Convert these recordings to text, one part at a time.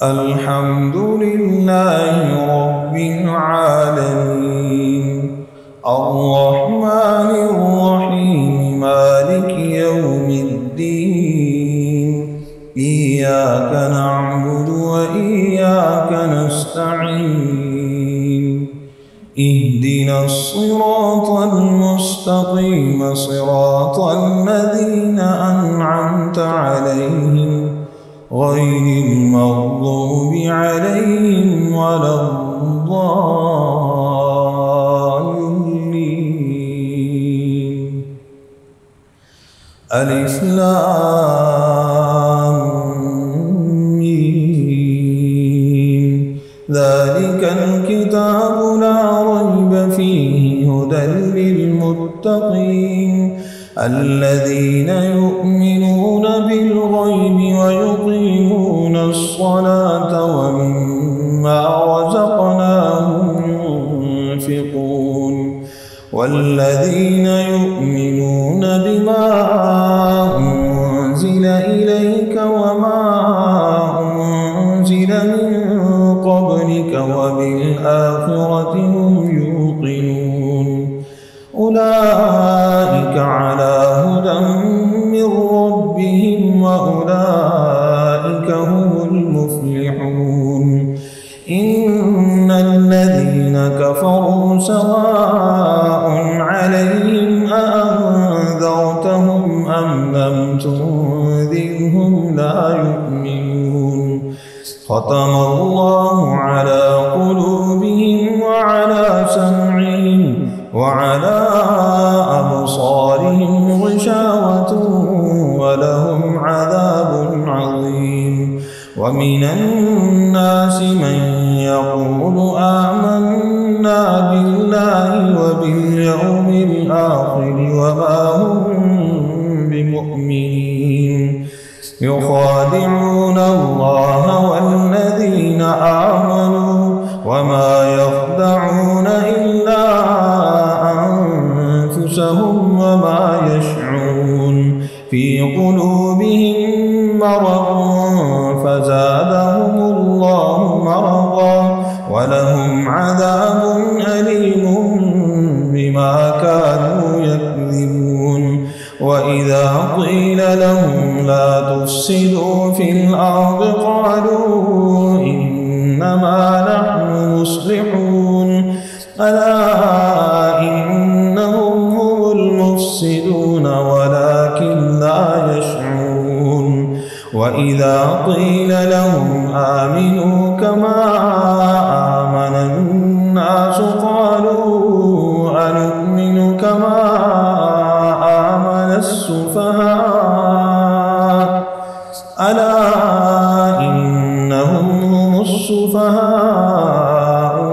الحمد لله رب العالمين الرحمن الرحيم مالك يوم الدين إياك نعبد وإياك نستعين اهدنا الصراط المستقيم صراط الذين أنعمت عليهم غير المغضوب عليهم ولا الضالين. ألف لام ميم ذلك الكتاب لا ريب فيه هدى للمتقين الذين يؤمنون بالغيب ويقيمون الصلاة ومما رزقناهم ينفقون والذين يؤمنون بما أنزل إليك وما أنزل من قبلك وبالآخرة هم يوقنون أولئك على هدى من ربهم وأولئك هم المفلحون. إن الذين كفروا سواء عليهم أأنذرتهم أم لم تنذرهم لا يؤمنون. ختم الله على قلوبهم وعلى سمعهم وعلى أبصارهم غشاوة ولهم عذاب عظيم. ومن الناس من يقول آمنا بالله وباليوم الآخر وما هم بمؤمنين يخادعون الله والذين آمنوا وما يخدعون إلا أنفسهم وما يشعرون. في قلوبهم مرض فزادهم الله مرضا ولهم عذاب أليم بما كانوا يكذبون. وإذا قيل لهم لا تفسدوا في الأرض قالوا إنما نحن مصلحون ألا إنهم هم المفسدون ولكن لا يشعرون. وإذا قيل لهم آمنوا كما آمن الناس قالوا أنؤمن كما آمن السفهاء ألا إنهم هم السفهاء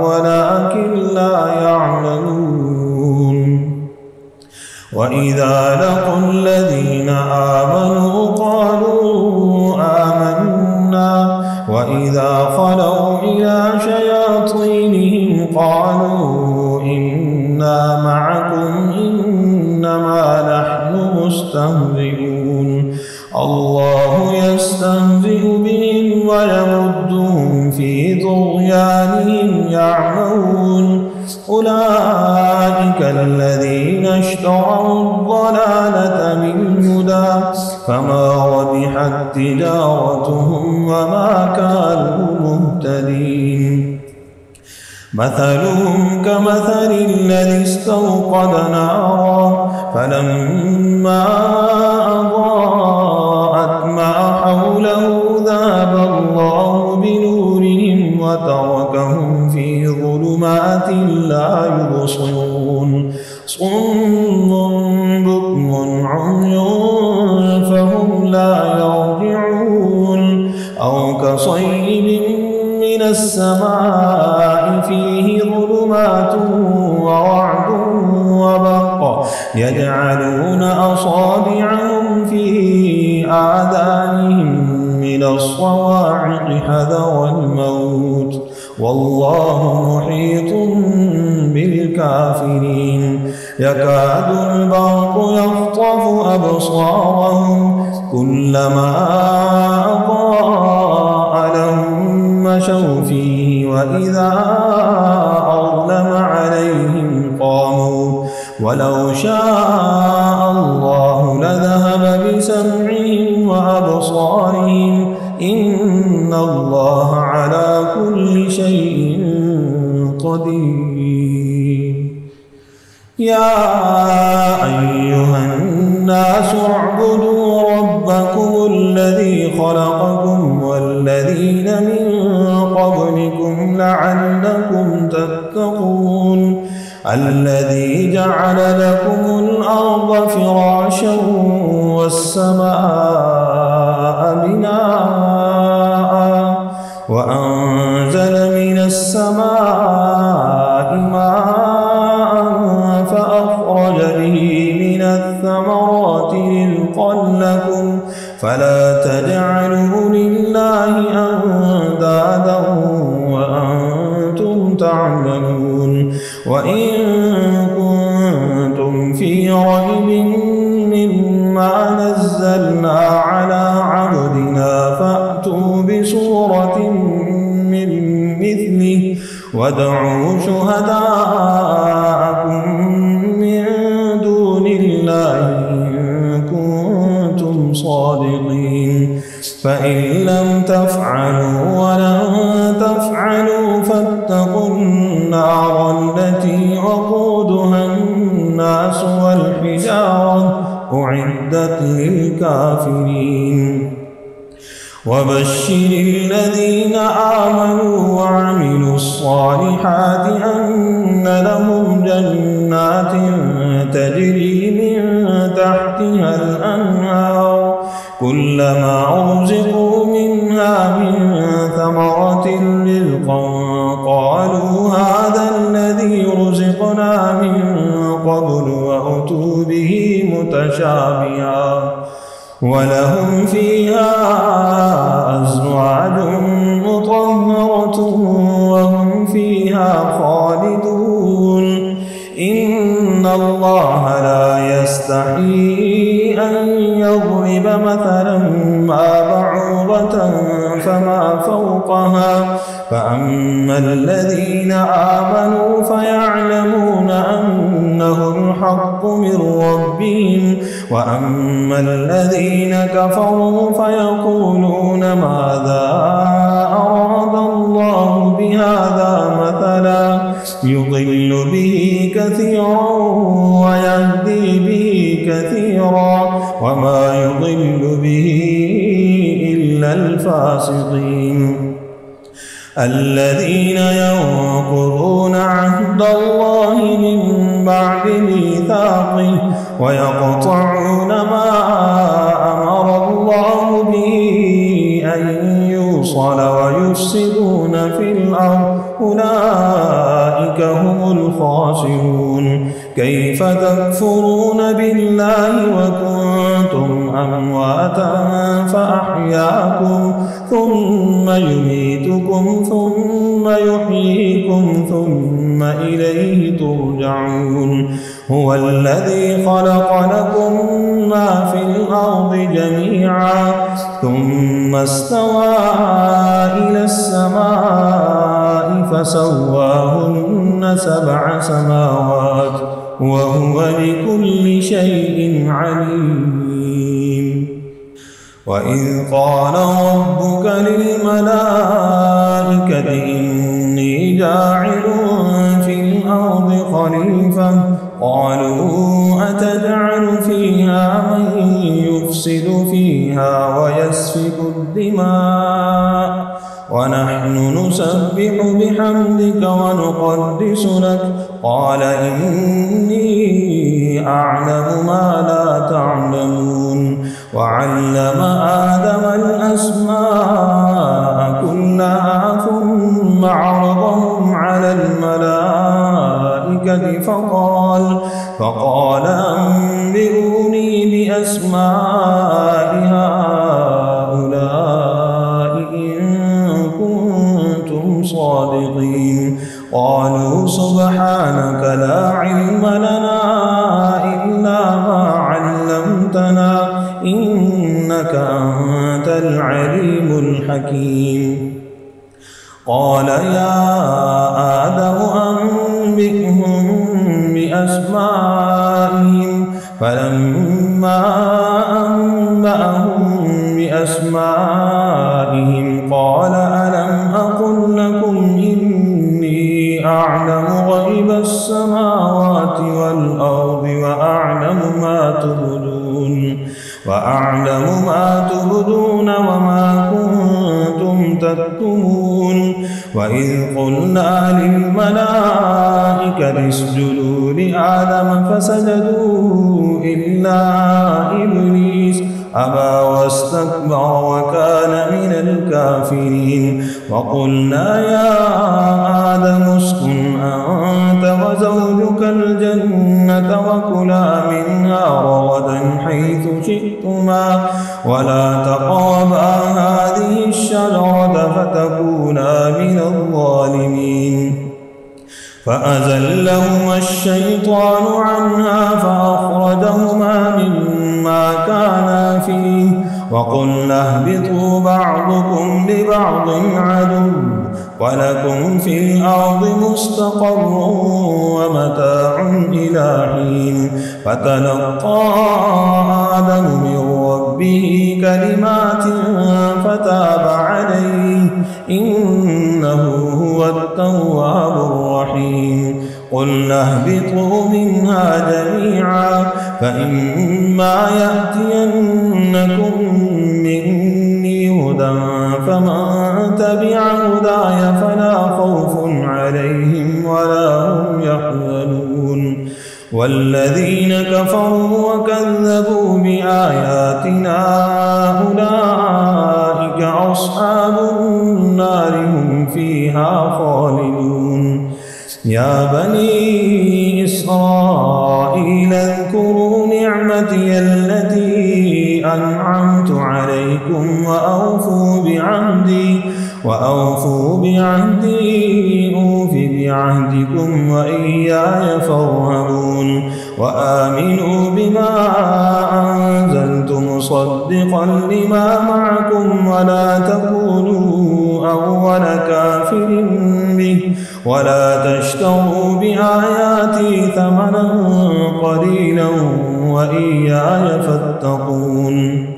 ولكن لا يعلمون. وإذا لقوا الذين آمنوا قالوا آمنا وإذا خلوا إلى شياطينهم قالوا إنا معكم إنما نحن مستهزئون. الله يستهزئ بهم ويمدهم في طغيانهم يعمهون. أولئك الذين اشتروا الضلالة بالهدى فما ربحت تجارتهم وما كانوا مهتدين. مثلهم كمثل الذي استوقد نارا فلما أضاءت ما حوله ذهب الله بنورهم وتركهم في ظلمات لا يبصرون. صم بكم عمي فهم لا يرجعون. أو كصيب من السماء فيه ظلمات ورعد وبرق يجعلون أصابعهم في آذانهم من الصواعق حذر الموت والله محيط بالكافرين. يكاد البرق يخطف أبصارهم كلما أضاء لهم مشوا فيه وإذا أظلم عليهم قاموا ولو شاء الله لذهب بسمعهم وأبصارهم إن الله على كل شيء قدير. يا أيها الناس اعبدوا ربكم الذي خلقكم والذين من قبلكم لعلكم تتقون الذي جعل لكم الأرض فراشا والسماء بناء وأنزل من السماء ماء فأخرج به من الثمرات رزقا لكم فلا تجعلوا لله أندادا وأنتم تعلمون. وإن كنتم في ريب مما نزلنا على عبدنا فأتوا بسورة من مثله وادعوا شهداءكم من دون الله إن كنتم صادقين فإن لم تفعلوا ولن تفعلوا فاتقوا النار التي وقودها الناس والحجارة أعدت للكافرين. وبشر الذين آمنوا وعملوا الصالحات أن لهم جنات تجري من تحتها الأنهار كلما رزقوا منها من ثمرة رزقا قالوا هذا الذي رزقنا من قبل وأتوا به متشابها ولهم فيها أزواج مطهرة وهم فيها خالدون. إن الله لا يستحيي أن يضرب مثلا ما بعوضة فما فوقها فأما الذين آمنوا فيعلمون أنه الحق من ربهم وأما الذين كفروا فيقولون ماذا أراد الله بهذا مثلا يضل به كثيرا ويهدي به كثيرا وما يضل به إلا الفاسقين. الذين ينقضون عهد الله من بعد ميثاقه ويقطعون ما أمر الله به أن يوصل ويفسدون في الأرض أولئك هم الخاسرون. كيف تكفرون بالله وكنتم أمواتا فأحياكم ثم يميتكم ثم يحييكم ثم إليه ترجعون. هو الذي خلق لكم ما في الأرض جميعا ثم استوى إلى السماء فسواهن 7 سماوات وهو بكل شيء عليم. وإذ قال ربك للملائكة إني جاعل في الأرض خليفة قالوا أتجعل فيها من يفسد فيها ويسفك الدماء ونحن نسبح بحمدك ونقدس لك قال إني أعلم ما لا تعلمون. وعلم آدم الأسماء كلها ثم عرضهم على الملائكة فقال أنبئوني بأسماء هؤلاء إن كنتم صادقين. قالوا سبحانك لا علم لنا إلا ما علمتنا إنك أنت العليم الحكيم. قال يا آدم أنبئهم بأسمائهم فلما أنبأهم بأسمائهم قال ألم أقل لكم إني أعلم غيب السماوات والأرض وأعلم ما تبدون وما كنتم تكتمون وإذ قلنا للملائكة اسجدوا لآدم فسجدوا إلا إبليس أبى واستكبر وكان من الكافرين وقلنا يا آدم اسكن أنت وزوجك الجنة وكلا منها رغدا حيث شئتما ولا تقربا هذه الشجرة فتكونا من الظالمين فأزلهما الشيطان عنها فأخرجهما مما كانا فيه وقلنا اهبطوا بعضكم لبعض عدو ولكم في الأرض مستقر ومتاع إلى حين فتلقى آدم من ربه كلمات فتاب عليه إنه هو التواب الرحيم قلنا اهبطوا منها جميعا فإما يأتينكم مني هدى فمن تبع هداي فلا خوف عليهم ولا هم يحزنون والذين كفروا وكذبوا بآياتنا أولئك أصحاب النار هم فيها خالدون يا بني إسرائيل اذكروا نعمتي التي أنعمت عليكم وأوفوا بعهدي أوف بعهدكم وإياي فارهبون وآمنوا بما أنزلت مصدقا لما معكم ولا تكونوا أول كافر به ولا تشتروا بآياتي ثمنا قليلا وإياي فاتقون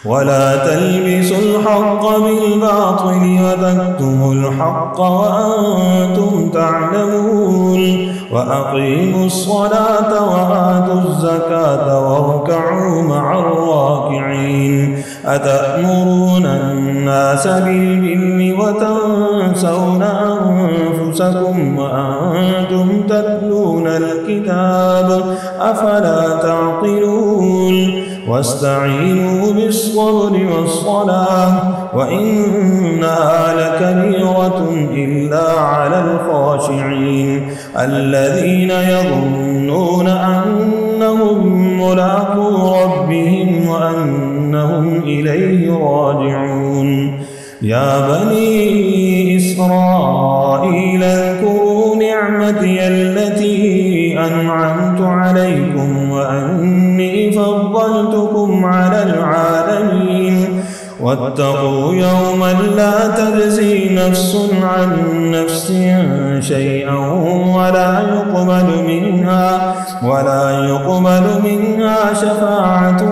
ولا تلبسوا الحق بالباطل وتكتموا الحق وأنتم تعلمون وأقيموا الصلاة وآتوا الزكاة واركعوا مع الراكعين أتأمرون الناس بالبر وتنسون أنفسكم وأنتم تتلون الكتاب أفلا تعقلون واستعينوا بالصبر والصلاة وإنها لكبيرة إلا على الخاشعين الذين يظنون أنهم ملاقو ربهم وأنهم إليه راجعون يا بني إسرائيل اذكروا نعمتي التي أنعمت عليكم وأني فضلتكم على العالمين واتقوا يوما لا تجزي نفس عن نفس شيئا ولا يقبل منها شفاعة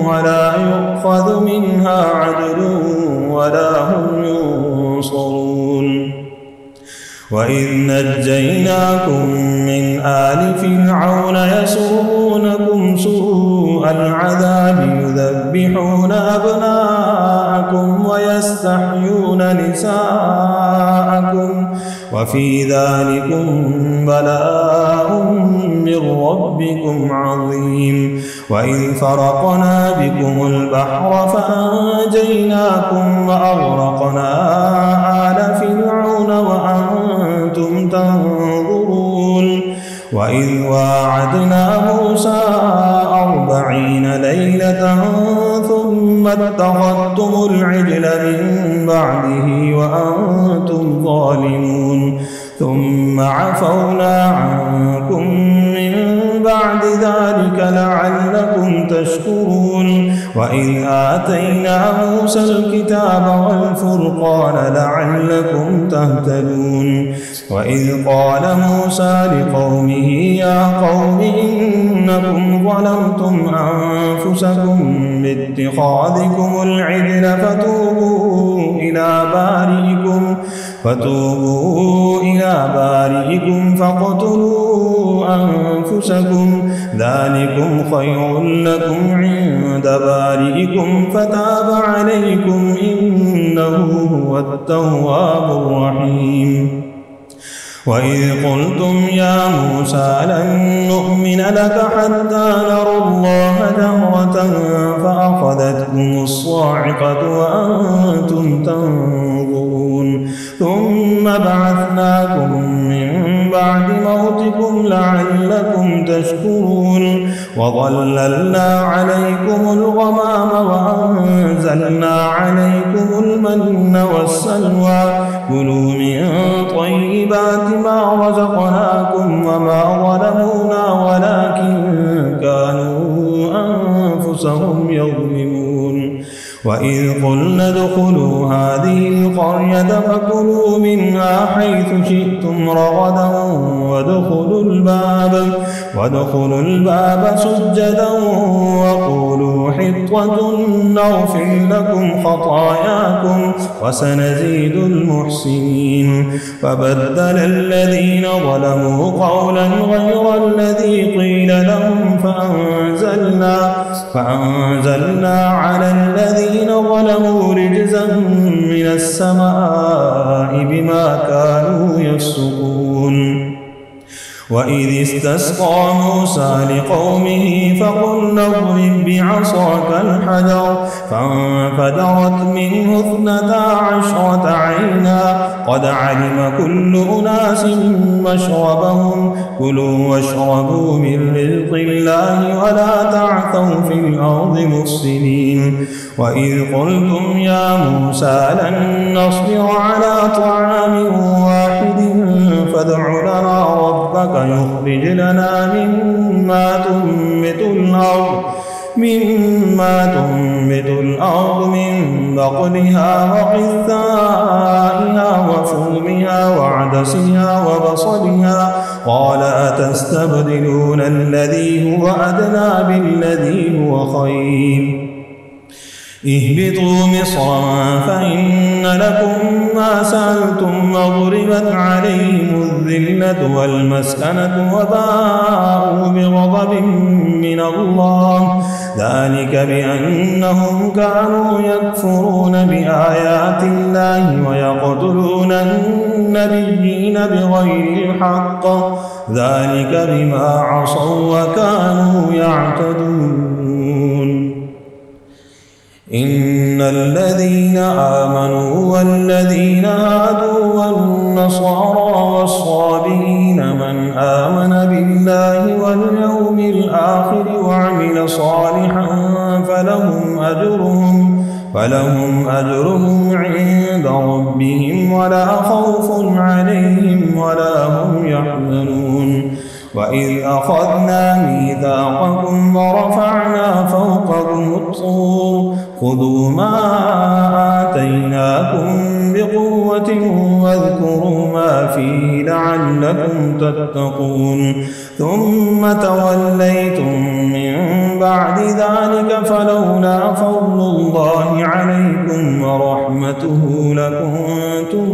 ولا يؤخذ منها عدل ولا هم ينصرون وإذ نجيناكم من آل فرعون يسومونكم سوء العذاب يذبحون أبناءكم ويستحيون نساءكم وفي ذلكم بلاء من ربكم عظيم وإذ فرقنا بكم البحر فأنجيناكم وأغرقنا آل فرعون وأنتم تنظرون وإذ واعدنا موسى 40 ليلة ثم اتخذتم العجل من بعده وأنتم ظالمون ثم عفونا عنكم من بعد ذلك لعلكم تشكرون وإذ آتينا موسى الكتاب والفرقان لعلكم تهتدون وإذ قال موسى لقومه يا قوم إنكم ظلمتم أنفسكم باتخاذكم العجل فتوبوا إلى بارئكم فاقتلوا أنفسكم ذلكم خير لكم عند بارئكم فتاب عليكم إنه هو التواب الرحيم وإذ قلتم يا موسى لن نؤمن لك حتى نرى الله جهرة فأخذتكم الصاعقة وأنتم تنظرون ثم بعثناكم من بعد موتكم لعلكم تشكرون وظللنا عليكم الغمام وأنزلنا عليكم المن والسلوى كلوا من طيبات ما رزقناكم وما ظلمونا ولكن كانوا أنفسهم يظلمون وإذ قلنا ادخلوا هذه القرية فكلوا منها حيث شئتم رغدا وادخلوا الباب سجدا وقولوا حطة نغفر لكم خطاياكم وسنزيد المحسنين فبدل الذين ظلموا قولا غير الذي قيل لهم فأنزلنا على الذين ظلموا رجزا من السماء بما كانوا يفسقون وإذ استسقى موسى لقومه فقلنا اضرب بعصاك الحجر فانفجرت منه 12 عينا قد علم كل أناس مشربهم كلوا واشربوا من رزق الله ولا تعثوا في الأرض مفسدين وإذ قلتم يا موسى لن نصبر على طعام واحد فادع لنا ربك يخرج لنا مما تنبت الأرض من بقلها وقثائها وفومها وعدسها وبصلها قال أتستبدلون الذي هو أدنى بالذي هو خير اهبطوا مصرا فإن لكم ما سألتم وضربت عليهم الذلة والمسكنة وباءوا بغضب من الله ذلك بأنهم كانوا يكفرون بآيات الله ويقتلون النبيين بغير الحق ذلك بما عصوا وكانوا يعتدون إن الذين آمنوا والذين هادوا والنصارى والصابئين من آمن بالله واليوم الآخر وعمل صالحا فلهم أجرهم عند ربهم ولا خوف عليهم ولا هم يحزنون وإذ أخذنا ميثاقكم ورفعنا فوقكم الطور خذوا ما آتيناكم بقوة واذكروا ما فيه لعلكم تتقون ثم توليتم من بعد ذلك فلولا فضل الله عليكم ورحمته لكنتم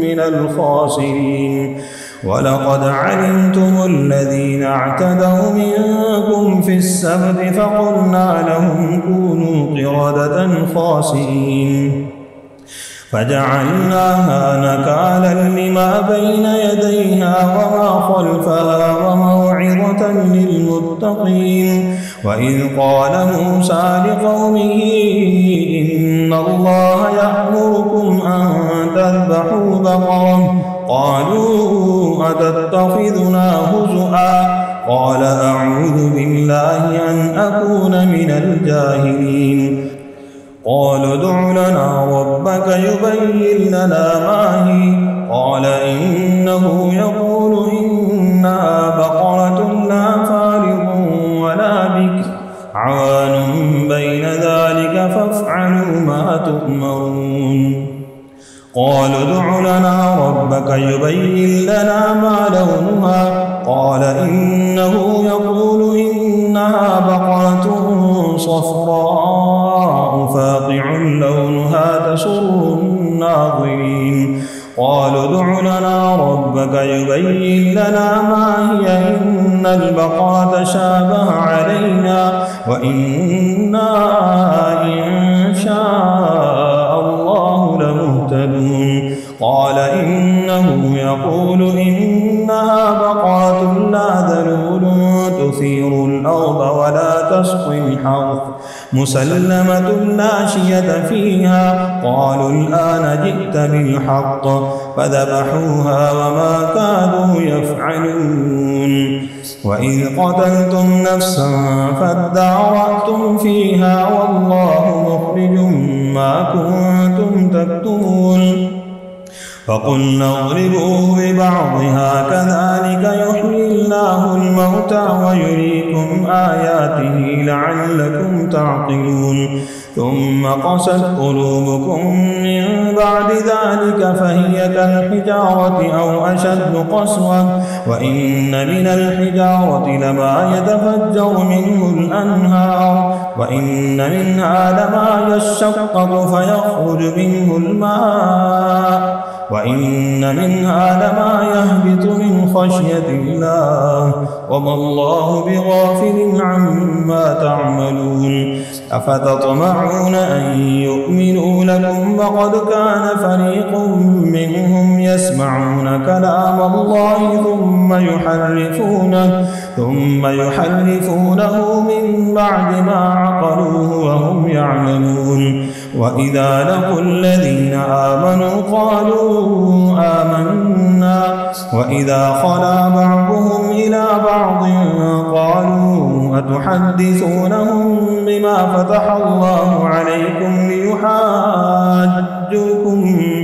من الخاسرين ولقد علمتم الذين اعتدوا منكم في السبت فقلنا لهم كونوا قردة خاسئين فجعلناها نكالا لما بين يديها وما خلفها وموعظة للمتقين وإذ قال موسى لقومه إن الله يأمركم أن تذبحوا بقرة قالوا أتتخذنا هزؤا قال أعوذ بالله أن أكون من الجاهلين قالوا ادع لنا ربك يبين لنا ما هي قال إنه يقول إنها بقرة لا فارض ولا بكر عوان بين ذلك يبين لنا ما لونها قال إنه يقول إنها بقرة صفراء فاقع لونها تسر الناظرين قالوا ادع لنا ربك يبين لنا ما هي إن البقرة شابه علينا وإنا إن شاء الله لمهتدون قال إنه يقول إنها بقرة لا ذلول تثير الأرض ولا تسقي الحرث مسلمة لا شية فيها قالوا الآن جئت بالحق فذبحوها وما كادوا يفعلون وإذ قتلتم نفسا فادارأتم فيها والله مخرج ما كنتم تكتمون فقلنا اضربوه ببعضها كذلك يحيي الله الموتى ويريكم آياته لعلكم تعقلون ثم قست قلوبكم من بعد ذلك فهي كالحجارة أو أشد قسوة وإن من الحجارة لما يتفجر منه الأنهار وإن منها لما يشقق فيخرج منه الماء وإن منها لما يهبط من خشية الله وما الله بغافل عما تعملون أفتطمعون أن يؤمنوا لكم وقد كان فريق منهم يسمعون كلام الله ثم يحرفونه من بعد ما عقلوه وهم يعلمون وإذا لقوا الذين آمنوا قالوا آمنا وإذا خلا بعضهم إلى بعض قالوا أتحدثونهم بما فتح الله عليكم ليحاجوكم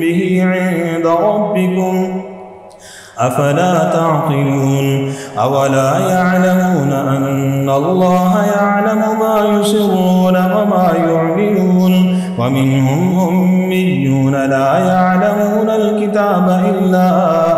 به عند ربكم أفلا تعقلون أولا يعلمون أن الله يعلم ما يسرون وما يعلنون ومنهم أميون لا يعلمون الكتاب إلا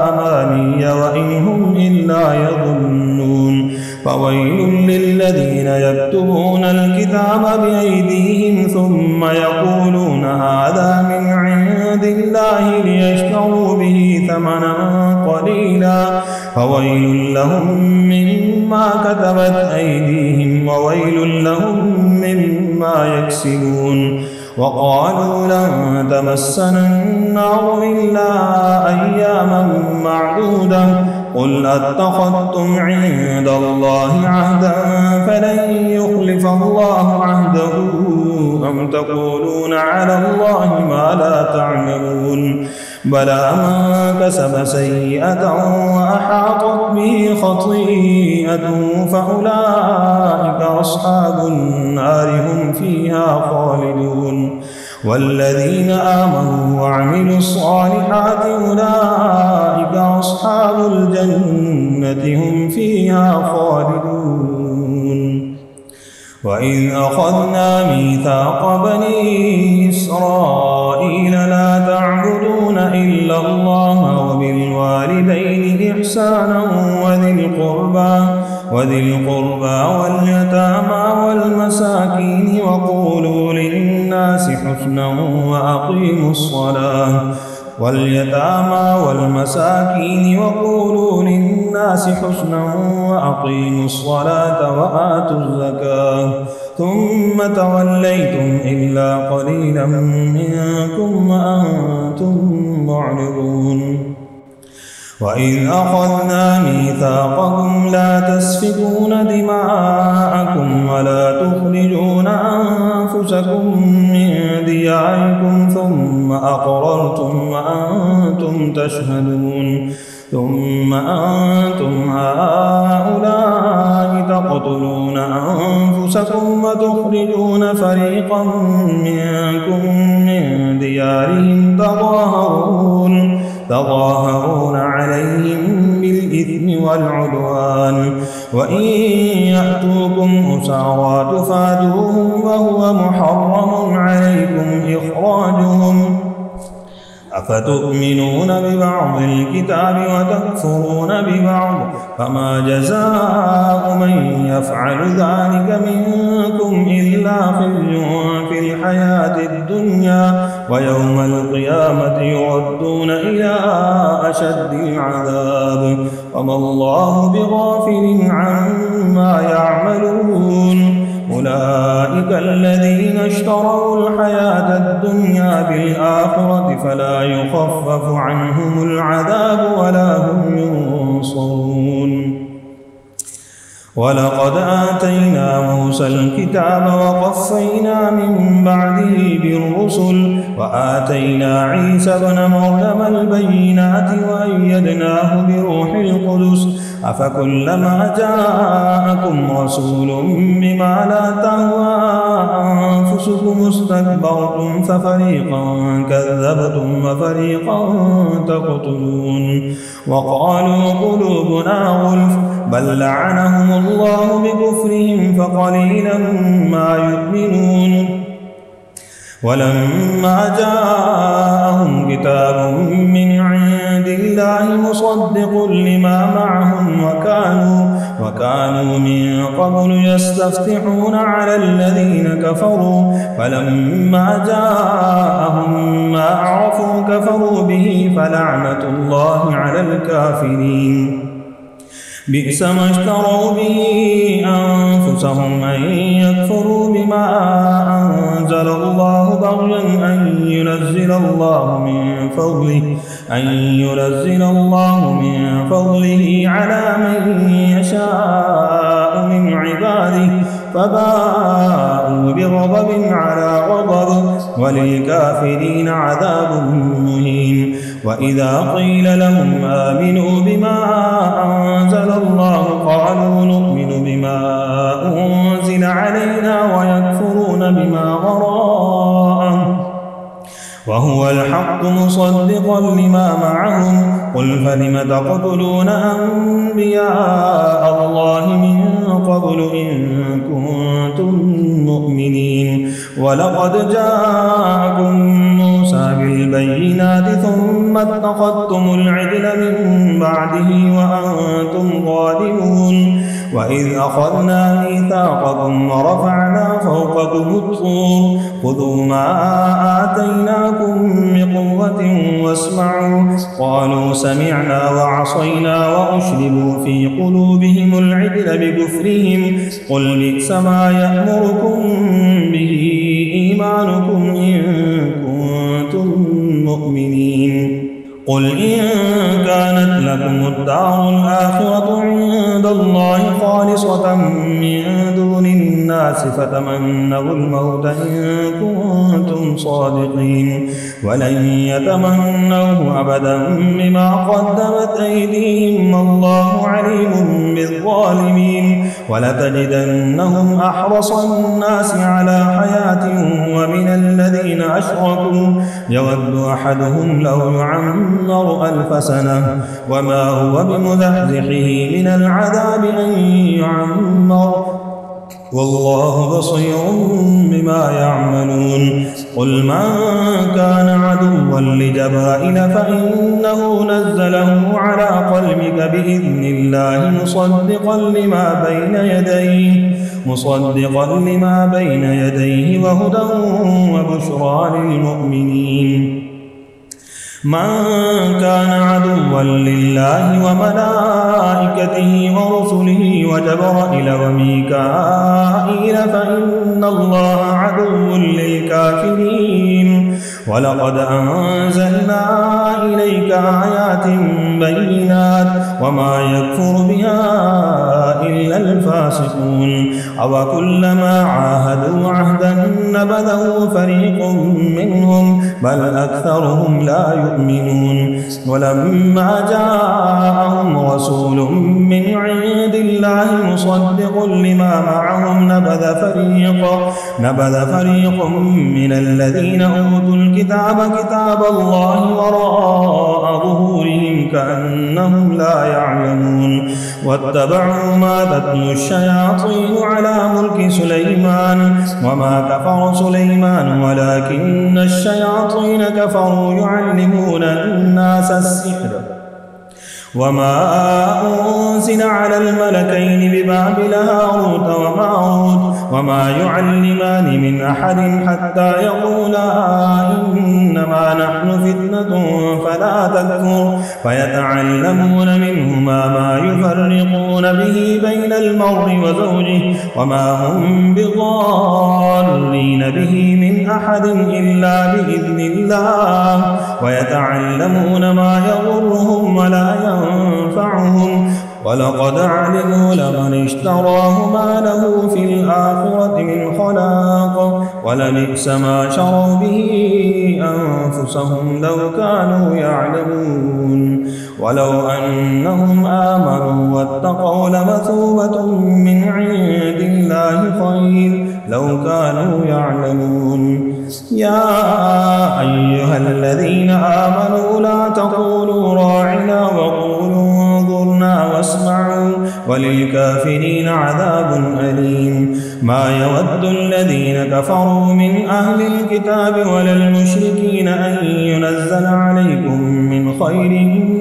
أماني وإن هم إلا يظنون فويل للذين يكتبون الكتاب بأيديهم ثم يقولون هذا من عند الله ليشتروا به ثمنا قليلا فويل لهم مما كتبت أيديهم وويل لهم مما يكسبون وقالوا لن تمسنا النار إلا أياما معدودة قل أتخذتم عند الله عهدا فلن يخلف الله عهده أم تقولون على الله ما لا تعلمون بلى من كسب سيئة وأحاطت به خطيئته فأولئك أصحاب النار هم فيها خالدون والذين آمنوا وعملوا الصالحات أولئك أصحاب الجنة هم فيها خالدون وإذ أخذنا ميثاق بني إسرائيل لا تعبدون إلا الله وبالوالدين إحسانا وذي القربى واليتامى والمساكين وقولوا للناس حسنا وأقيموا الصلاة وآتوا الزكاة ثم توليتم إلا قليلا منكم وأنتم معرضون وإذ أخذنا ميثاقكم لا تسفكون دماءكم ولا تخرجون أنفسكم من دياركم ثم أقررتم وأنتم تشهدون ثم أنتم هؤلاء تقتلون أنفسكم وتخرجون فريقا منكم من ديارهم تظاهرون عليهم بالإثم والعدوان وإن يأتوكم أسارى تفادوهم وهو محرم عليكم إخراجهم أفتؤمنون ببعض الكتاب وتكفرون ببعض فما جزاء من يفعل ذلك منكم إلا خزي في الحياة الدنيا ويوم القيامة يردون إلى أشد العذاب وما الله بغافل عما يعملون أولئك الذين اشتروا الحياة الدنيا بالآخرة فلا يخفف عنهم العذاب ولا هم ينصرون ولقد آتينا موسى الكتاب وقفينا من بعده بالرسل وآتينا عيسى ابن مريم البينات وأيدناه بروح القدس أفكلما جاءكم رسول بما لا تهوى أنفسكم استكبرتم ففريقا كذبتم وفريقا تقتلون وقالوا قلوبنا غلف بل لعنهم الله بكفرهم فقليلا ما يؤمنون ولما جاءهم كتاب من عند الله مصدق لما معهم وكانوا من قبل يستفتحون على الذين كفروا فلما جاءهم ما عرفوا كفروا به فلعنة الله على الكافرين بئس ما اشتروا به أنفسهم أن يكفروا بما أنزل الله بغيا أن ينزل الله من فضله على من يشاء من عباده فباءوا بغضب على غضب وللكافرين عذاب مهين وإذا قيل لهم آمنوا بما أنزل الله قالوا نؤمن بما أنزل علينا ويكفرون بما وراءه وهو الحق مصدقا لما معهم قل فلم تقتلون أنبياء الله من قبل إن كنتم مؤمنين ولقد جاءكم موسى بالبينات ثم اتخذتم العجل من بعده وأنتم ظالمون وإذ أخذنا ميثاقكم ورفعنا فوقكم الطور خذوا ما آتيناكم بقوة واسمعوا قالوا سمعنا وعصينا وأشربوا في قلوبهم العجل بكفرهم قل بئس ما يأمركم به إيمانكم إن كنتم مؤمنين قل إن كانت لكم الدار الآخرة عند الله خالصة من دون الناس فتمنوا الموت إن كنتم صادقين ولن يتمنوه أبدا بما قدمت أيديهم الله عليم بالظالمين ولتجدنهم أحرص الناس على حياة ومن الذين أشركوا يود أحدهم لو يعمر 1000 سنة وما هو بمزحزحه من العذاب أن يعمر والله بصير بما يعملون قل من كان عدوا لجبرائيل فإنه نزله على قلبك بإذن الله مصدقا لما بين يديه وهدى وبشرى للمؤمنين من كان عدوا لله وملائكته ورسله وجبرائيل وميكائيل فإن الله عدو للكافرين ولقد أنزلنا إليك آيات بينات وما يكفر بها إلا الفاسقون أوكلما عاهدوا عهدا نبذه فريق منهم بل أكثرهم لا يؤمنون ولما جاءهم رسول من عند الله مصدق لما معهم نبذ فريق من الذين أوتوا الكتاب كتاب الله وراء ظهورهم كأنهم لا يعلمون واتبعوا ما تتلو الشياطين على ملك سليمان وما كفر سليمان ولكن الشياطين كفروا يعلمون الناس السحر وما أنزل على الملكين ببابل هاروت وماروت وما يعلمان من أحد حتى يقولا إنما نحن فتنة فلا تكفر فيتعلمون منهما ما يفرقون به بين المرء وزوجه وما هم بضارين به من أحد إلا بإذن الله ويتعلمون ما يضرهم ولا ينفعهم ولقد علموا لمن اشتراه ما له في الآخرة من خلاق ولبئس ما شروا به أنفسهم لو كانوا يعلمون ولو أنهم آمنوا واتقوا لمثوبة من عند الله خير لو كانوا يعلمون يا أيها الذين آمنوا لا تقولوا راعنا وقولوا انظرنا واسمعوا وللكافرين عذاب أليم ما يود الذين كفروا من أهل الكتاب ولا المشركين أن ينزل عليكم من خير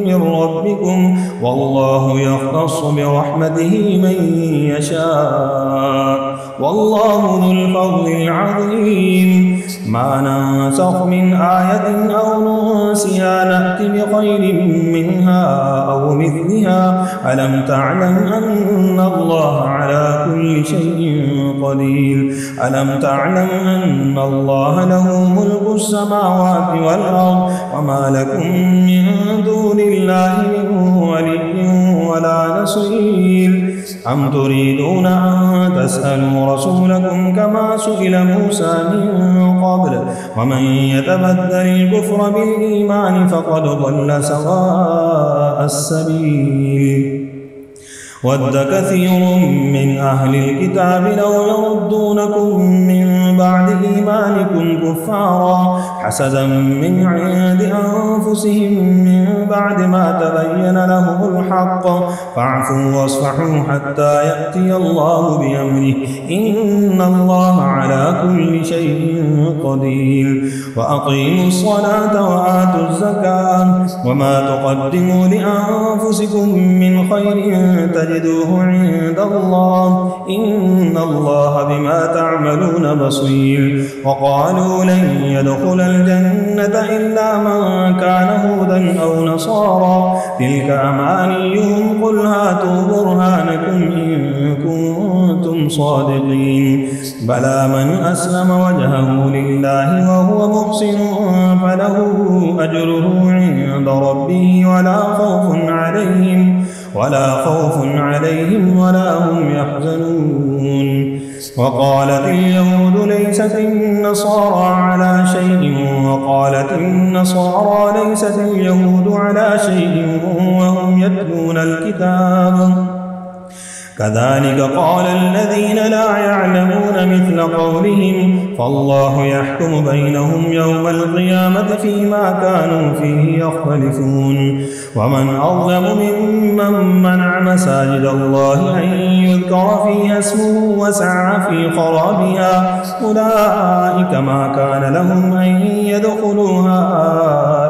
من ربكم والله يختص برحمته من يشاء والله ذو الفضل العظيم ما ننسخ من آية أو ننسها نأتي بخير منها أو مثلها ألم تعلم أن الله على كل شيء قدير ألم تعلم أن الله له ملك السماوات والأرض وما لكم من دون الله من ولي ولا نصير أم تريدون أن تسألوا رسولكم كما سئل موسى من قبل ومن يتبدل الكفر بالإيمان فقد ضل سواء السبيل ود كثير من أهل الكتاب لو يردونكم من بعد إيمانكم كفارا حسدا من عند أنفسهم من بعد ما تبين لهم الحق فاعفوا واصفحوا حتى يأتي الله بأمره إن الله على كل شيء قدير وأقيموا الصلاة وآتوا الزكاة وما تقدموا لأنفسكم من خير تجدوه عند الله إن الله بما تعملون بصير وقالوا لن يدخل الجنة إلا من كان هودا أو نصارى تلك أمانيهم قل هاتوا برهانكم إن كنتم صادقين بلى من أسلم وجهه لله وهو محسن فله أجره عند ربه ولا خوف عليهم ولا هم يحزنون وقالت اليهود ليست النصارى على شيء وقالت النصارى ليست اليهود على شيء وهم يتلون الكتاب كذلك قال الذين لا يعلمون مثل قولهم فالله يحكم بينهم يوم القيامة فيما كانوا فيه يختلفون ومن أظلم ممن منع مساجد الله أن يذكر فيها اسمه وسعى في خرابها أولئك ما كان لهم أن يدخلوها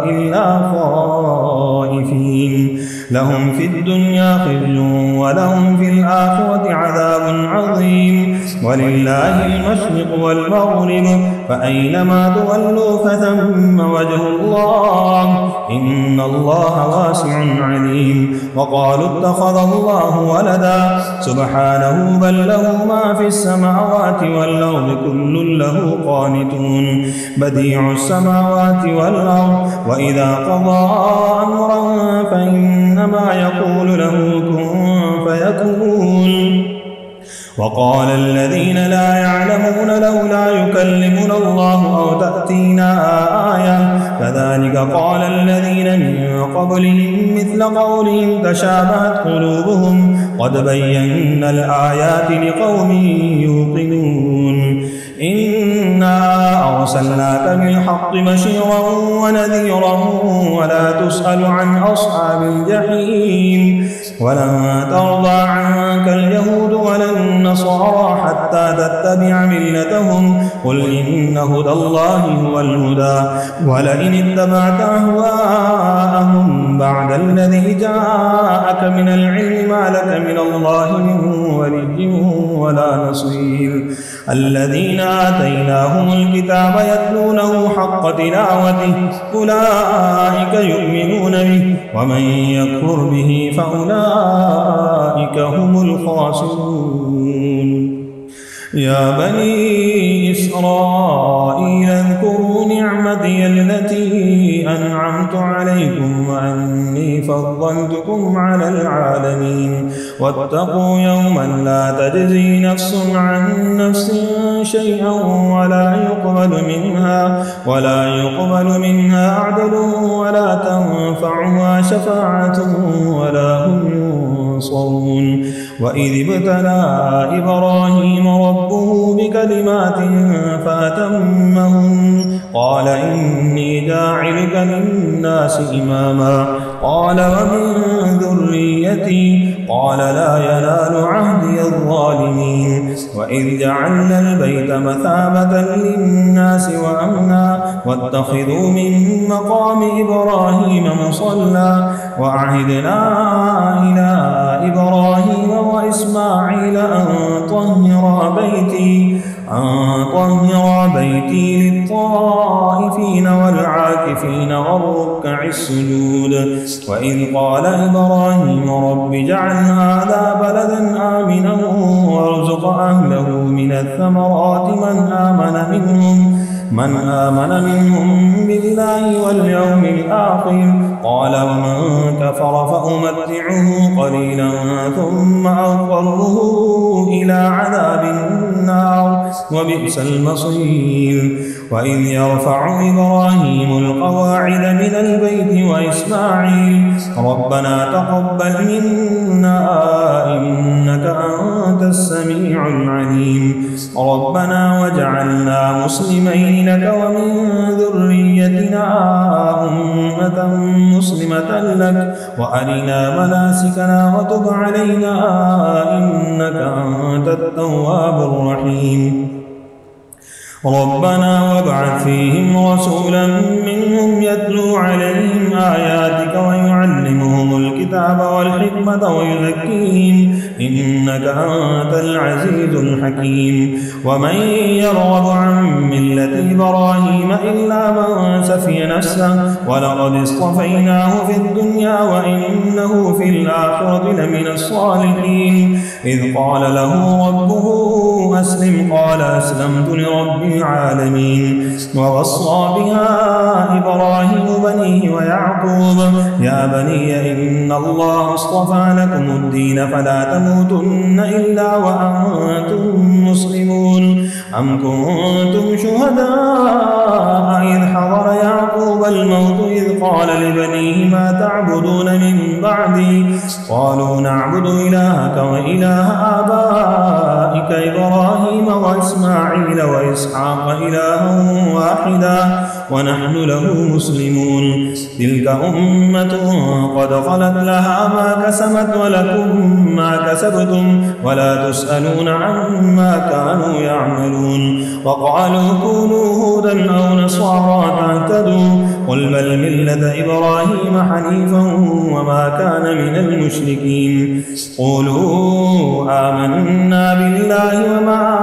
إلا خائفين لهم في الدنيا خزي ولهم في الآخرة عذاب عظيم ولله المشرق والمغرب فأينما تولوا فثم وجه الله إن الله واسع عليم وقالوا اتخذ الله ولدا سبحانه بل له ما في السماوات والأرض كل له قانتون بديع السماوات والأرض وإذا قضى أمرا فإنما يقول له كن فيكون وقال الذين لا يعلمون لولا يكلمنا الله أو تأتينا آية كذلك قال الذين من قبلهم مثل قولهم تشابهت قلوبهم قد بينا الآيات لقوم يوقنون إنا أرسلناك بالحق بشيرا ونذيرا ولا تسأل عن أصحاب الجحيم ولن ترضى عنك اليهود ولا النصارى حتى تتبع ملتهم قل إن هدى الله هو الهدى ولئن اتبعت أهواءهم بعد الذي جاءك من العلم ما لك من الله من ولي ولا نصير الذين آتيناهم الكتاب يتلونه حق تلاوته أولئك يؤمنون به ومن يكفر به فأولئك هم الخاسرون يا بني إسرائيل اذكروا نعمتي التي أنعمت عليكم وأني فضلتكم على العالمين واتقوا يوما لا تجزي نفس عن نفس شيئا ولا يقبل منها عدل ولا تنفعها شفاعة ولا هم ينصرون وإذ ابتلى إبراهيم ربه بكلمات فأتمهن قال إني جاعلك للناس إماما قال ومن ذريتي قال لا ينال عهدي الظالمين وإذ جعلنا البيت مثابة للناس وأمنا واتخذوا من مقام إبراهيم مصلى وعهدنا إلى إبراهيم وإسماعيل أن طهر بيتي للطائفين والعاكفين والركع السجود وإذ قال إبراهيم رب اجعل هذا بلدا آمنا وارزق أهله من الثمرات من آمن منهم بالله واليوم الآخر قال ومن كفر فأمتعه قليلا ثم أضطره إلى عذاب النار وبئس المصير وإذ يرفع إبراهيم القواعد من البيت وإسماعيل ربنا تقبل منا إنك أنت السميع العليم ربنا واجعلنا مسلمين لك ومن ذريتنا أمة مسلمة لك وأرنا مناسكنا وتب علينا إنك أنت التواب الرحيم ربنا وابعث فيهم رسولا منهم يتلو عليهم آياتك ويعلمهم الكتاب والحكمة ويزكيهم إنك أنت العزيز الحكيم ومن يرغب عن ملة إبراهيم إلا من سفي نفسه ولقد اصطفيناه في الدنيا وإنه في الآخرة لمن الصالحين إذ قال له ربه أسلم قال أسلمت لرب العالمين ووصى بها إبراهيم بنيه ويعقوب يا بني إن الله اصطفى لكم الدين فلا تموتن إلا وأنتم مسلمون أم كنتم شهداء إذ حضر يعقوب الموت إذ قال لبنيه ما تعبدون من بعدي قالوا نعبد إلهك وإله آبائك إبراهيم وإسماعيل وإسحاق إلها واحدا ونحن له مسلمون تلك أمة قد خلت لها ما كسبت ولكم ما كسبتم ولا تسألون عما كانوا يعملون وقالوا كونوا هودا أو نصارى تهتدوا قل بل ملة إبراهيم حنيفا وما كان من المشركين قولوا آمنا بالله وما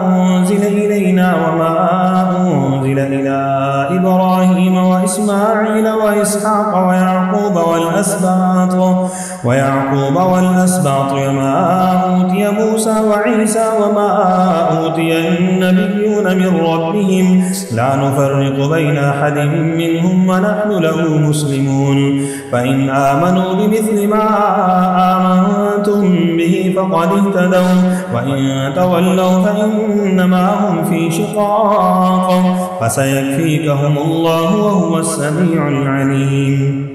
أنزل إلينا وما أنزل إلى إبراهيم وإسماعيل وإسحاق ويعقوب والأسباط وما أوتي موسى وعيسى وما أوتي النبيون من ربهم لا نفرق بين أحد منهم ونحن له مسلمون فإن آمنوا بمثل ما آمنتم به فقد اهتدوا وإن تولوا فإنما هم في شقاق فسيكفيكهم الله وهو السميع العليم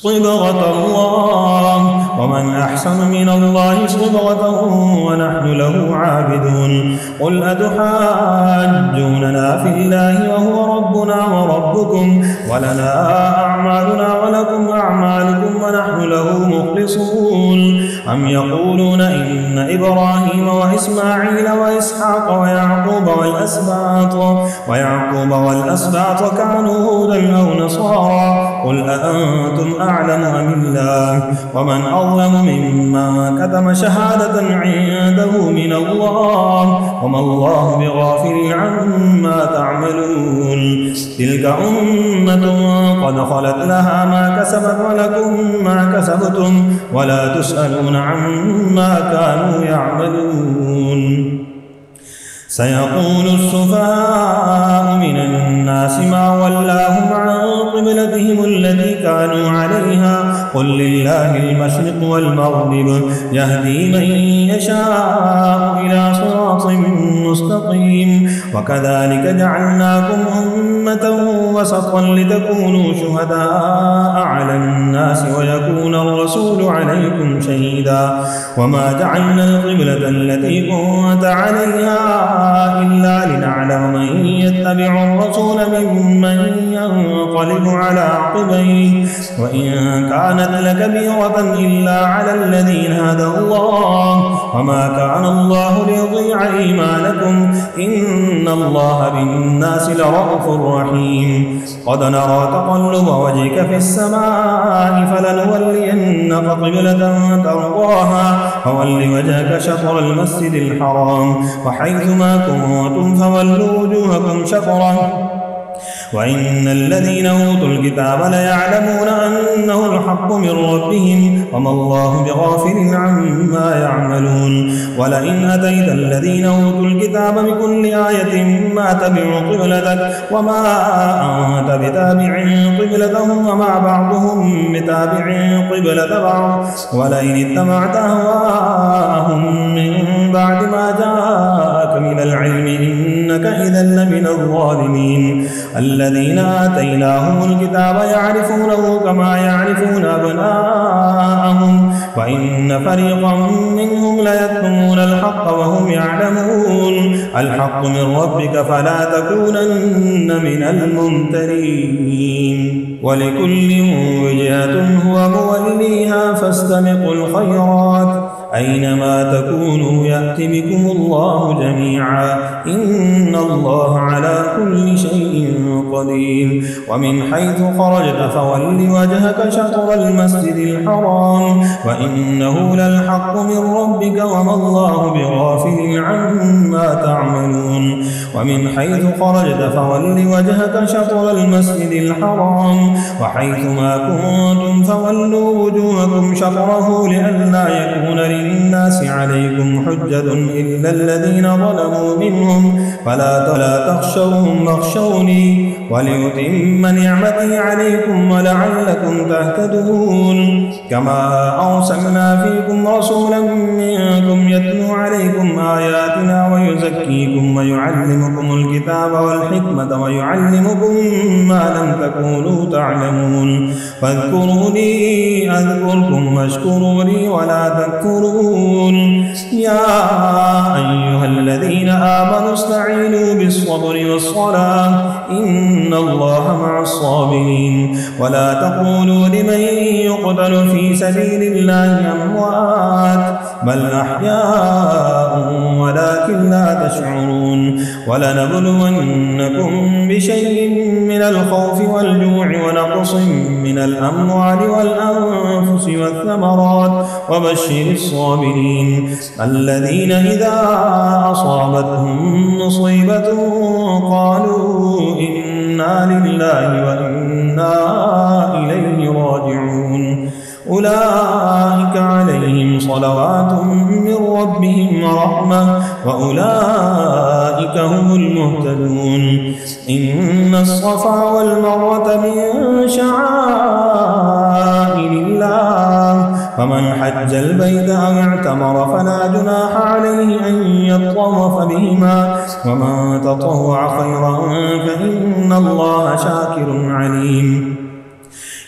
صبغة الله ومن أحسن من الله صبغة ونحن له عابدون قل أتحاجوننا في الله وهو ربنا وربكم ولنا أعمالنا ولكم أعمالكم ونحن له مخلصون أم يقولون إن إبراهيم وإسماعيل وإسحاق ويعقوب والأسباط كانوا هودا أو نصارى قل أأنتم أعلم أم الله ومن أظلم ممن كتم شهادة عنده من الله وما الله بغافل عما تعملون تلك أمة قد خلت لها ما كسبت ولكم ما كسبتم ولا تسألون عما كانوا يعملون سيقول السفهاء من الناس ما ولاهم عن قبلتهم التي كانوا عليها قل لله المشرق والمغرب يهدي من يشاء إلى صراط مستقيم وكذلك جعلناكم أمة وسطا لتكونوا شهداء على الناس ويكون الرسول عليكم شهيدا وما جعلنا القبلة التي كنت عليها إلا لنعلم من يتبع الرسول ممن ينقلب على عقبيه وإن كانت لكبيرة إلا على الذين هدى الله وما كان الله ليضيع إيمانكم إن الله بالناس لرءوف رحيم قد نرى تقلب وجهك في السماء فلنولينك قبلة ترضاها فول وجهك شطر المسجد الحرام وحيثما كنتم فولوا وجوهكم شطره وإن الذين أوتوا الكتاب ليعلمون أنه الحق من ربهم وما الله بغافل عما يعملون ولئن أتيت الذين أوتوا الكتاب بكل آية ما تبعوا قبلتك وما أنت بتابع قبلتهم وما بعضهم بتابع قبلة بعض ولئن اتبعت أهواءهم من بعد ما جاءك من العلم إنك إذا لمن الظالمين الذين آتيناهم الكتاب يعرفونه كما يعرفون أبناءهم وإن فريقا منهم ليكتمون الحق وهم يعلمون الحق من ربك فلا تكونن من الممترين ولكل وجهة هو موليها فاستبقوا الخيرات أينما تكونوا يأت بكم الله جميعا إن الله على كل شيء قدير ومن حيث خرجت فول وجهك شطر المسجد الحرام وإنه للحق من ربك وما الله بغافل عما تعملون ومن حيث خرجت فول وجهك شطر المسجد الحرام وحيثما كنتم فولوا وجوهكم شطره لئلا يكون للناس عليكم حجة إلا الذين ظلموا منهم فلا تخشوهم واخشوني وليتم نعمتي عليكم ولعلكم تهتدون كما أرسلنا فيكم رسولا منكم يتلو عليكم آياتنا ويزكيكم ويعلمكم الكتاب والحكمة ويعلمكم ما لم تكونوا تعلمون فاذكروني أذكركم واشكروا لي ولا تكفرون يا أيها الذين آمنوا استعينوا بالصبر والصلاة إن الله مع الصابرين ولا تقولوا لمن يقتل في سبيل الله أموات بل أحياء ولكن لا تشعرون ولنبلونكم بشيء من الخوف والجوع ونقص من الأموال والأنفس والثمرات وبشر الصابرين الذين إذا أصابتهم مصيبة قالوا إنا لله وإنا إليه راجعون أولئك عليهم صلوات من ربهم ورحمة وأولئك هم المهتدون إن الصفا والمروة من شعائر الله فمن حج البيت أو اعتمر فلا جناح عليه أن يطوف بهما ومن تطوع خيرا فإن الله شاكر عليم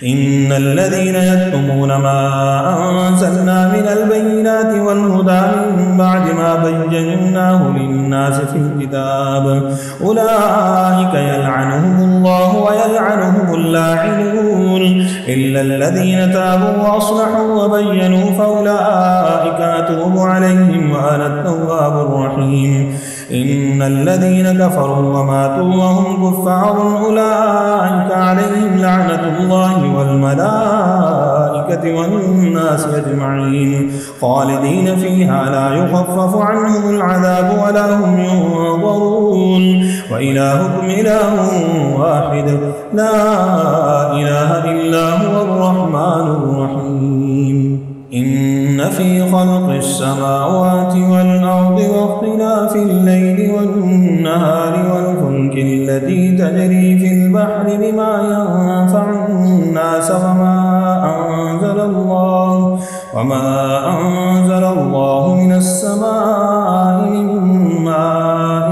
إن الذين يكتمون ما أنزلنا من البينات والهدى من بعد ما بيناه للناس في الكتاب أولئك يلعنهم الله ويلعنهم اللاعنون إلا الذين تابوا وأصلحوا وبينوا فأولئك أتوب عليهم وأنا التواب الرحيم إن الذين كفروا وماتوا وهم كفار أولئك عليهم لعنة الله والملائكة والناس أجمعين خالدين فيها لا يخفف عنهم العذاب ولا هم ينظرون وإلهكم إله واحد لا إله إلا هو الرحمن الرحيم إن في خلق السماوات والأرض واختلاف الليل والنهار والفلك التي تجري في البحر بما ينفع الناس وما أنزل الله من السماء من ماء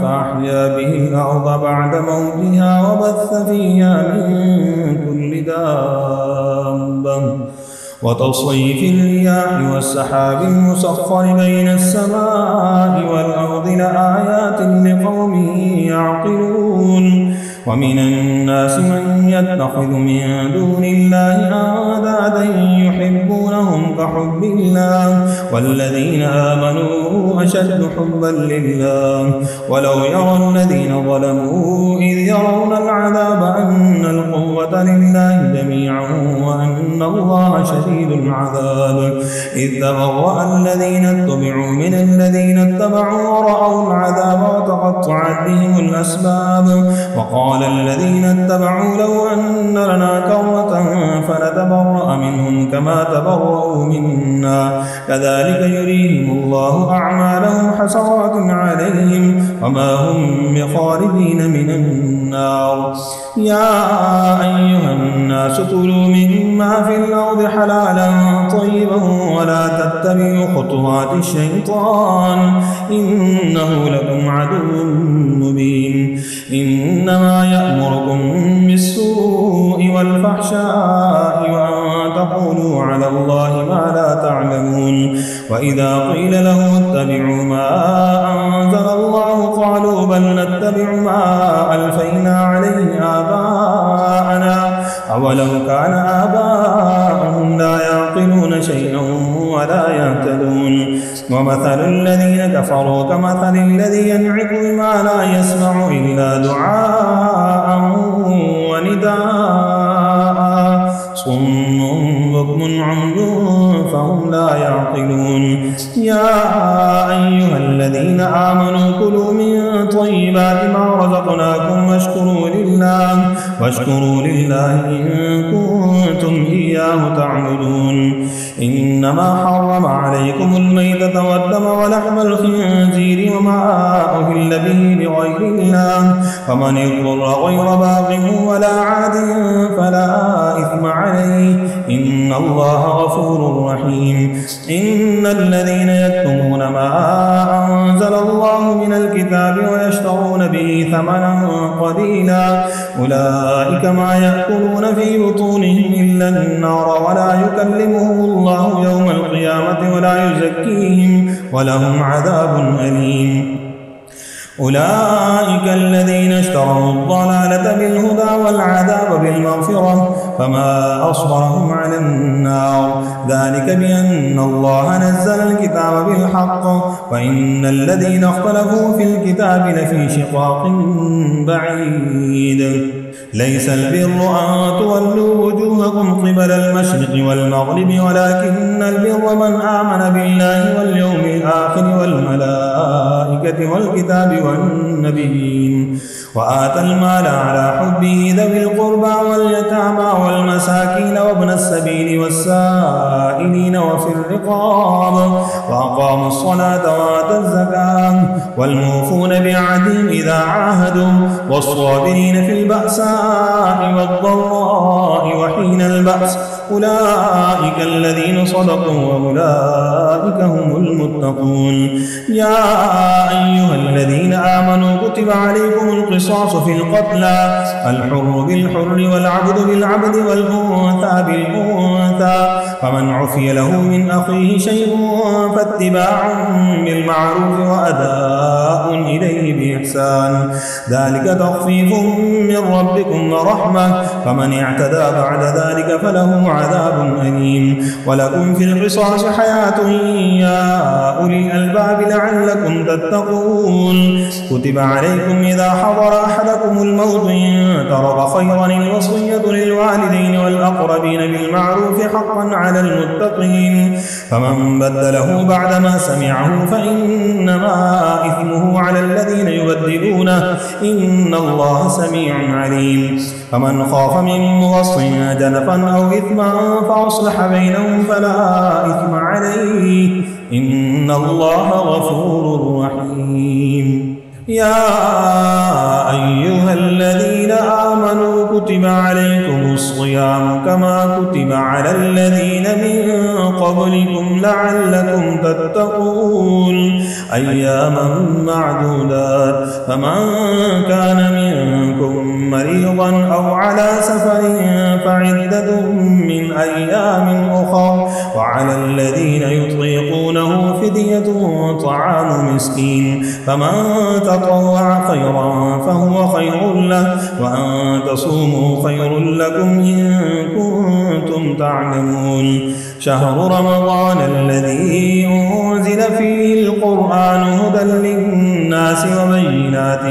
فأحيا به الأرض بعد موتها وبث فيها من كل دابة وتصريف الرياح والسحاب المسخر بين السماء والأرض لآيات لقوم يعقلون ومن الناس من يتخذ من دون الله أندادا يحبونهم كحب الله والذين آمنوا أشد حبا لله ولو يرى الذين ظلموا إذ يرون العذاب أن القوة لله جميعا وأن الله شديد العذاب إذ تبرأ الذين اتبعوا من الذين اتبعوا ورأوا العذاب وتقطعت بهم الأسباب وقال الذين اتبعوا لو أن لنا كرة فنتبرأ منهم كما تبرأوا منا كذلك يريهم الله أعمالهم حسرات عليهم وما هم بخارجين من النار يا أيها الناس كلوا مما في الأرض حلالا طيبا ولا تتبعوا خطوات الشيطان إنه لكم عدو مبين إنما يأمركم بالسوء والفحشاء وأن تقولوا على الله ما لا تعلمون وإذا قيل له اتبعوا ما أنزل الله قالوا بل نتبع ما ألفينا عليه آباءنا أولو كان آباءهم لا يعقلون شيئا ولا يهتدون ومثل الذين كفروا كمثل الذي ينعق بما لا يسمع إلا دعاء ونداء صم بكم عمي فهم لا يعقلون يا أيها الذين آمنوا كلوا من طيبات ما رزقناكم واشكروا لله إن كنتم إياه تعبدون إنما حرم عليكم الميتة والدم ولحم الخنزير وما أهل به لغير الله فمن اضطر غير باغ ولا عاد فلا إثم عليه إن الله غفور رحيم إن الذين يكتمون ما أنزل الله من الكتاب ويشترون به ثمنا قليلا أولئك ما يأكلون في بطونهم إلا النار ولا يكلمهم الله يوم القيامة ولا يزكيهم ولهم عذاب أليم أولئك الذين اشتروا الضلالة بالهدى والعذاب بالمغفرة فما أصبرهم على النار ذلك بأن الله نزل الكتاب بالحق وإن الذين اختلفوا في الكتاب لفي شقاق بعيد ليس البر أن تولوا وجوهكم قبل المشرق والمغرب ولكن البر من آمن بالله واليوم الآخر والملائكة والكتاب والنبيين وآتى المال على حبه ذوي القربى واليتامى والمساكين وابن السبيل والسائلين وفي الرقاب وأقاموا الصلاة وآتوا الزكاة والموفون بعهدهم إذا عاهدوا والصابرين في البأساء والضراء وحين البأس أولئك الذين صدقوا وأولئك هم المتقون يا أيها الذين آمنوا كتب عليكم القصاص في القتلى الحر بالحر والعبد بالعبد والأنثى بالأنثى فمن عفي له من أخيه شيء فاتباع بالمعروف وأداء إليه بإحسان ذلك تخفيف من ربكم ورحمة فمن اعتدى بعد ذلك فله عذاب أليم ولكم في القصاص حياة يا أولي الألباب لعلكم تتقون كتب عليكم إذا حضر أحدكم الموت إن ترك خيرا الوصية للوالدين والأقربين بالمعروف حقا على المتقين فمن بدله بعدما سمعه فإنما إثمه على الذين يبدلونه إن الله سميع عليم فمن خاف من موص جنفا أو إثما فأصلح بينهم فلا إثم عليه إن الله غفور رحيم يا أيها الذين آمنوا كتب عليكم الصيام كما كتب على الذين من قبلكم لعلكم تتقون أياما معدودات فمن كان منكم مريضا أو على سفر فعدة من أيام أخر وعلى الذين يطيقونه فدية طعام مسكين فمن تطوع خيرا فهو خير له وأن تصوموا خير لكم إن كنتم تعلمون شهر رمضان الذي أنزل فيه القرآن هدى للناس وبينات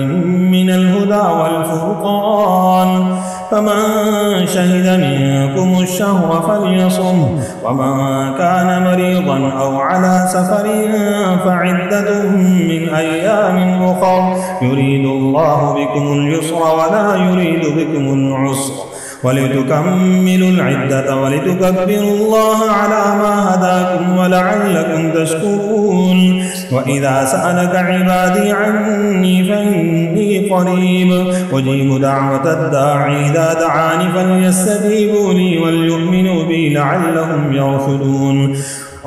من الهدى والفرقان فمن شهد منكم الشهر فليصم ومن كان مريضا أو على سفر فعدة من أيام أخر يريد الله بكم اليسر ولا يريد بكم العسر ولتكملوا العدة ولتكبروا الله على ما هداكم ولعلكم تشكرون وإذا سألك عبادي عني فإني قريب أجيب دعوة الداعي إذا دعاني فليستجيبوا لي وليؤمنوا بي لعلهم يرشدون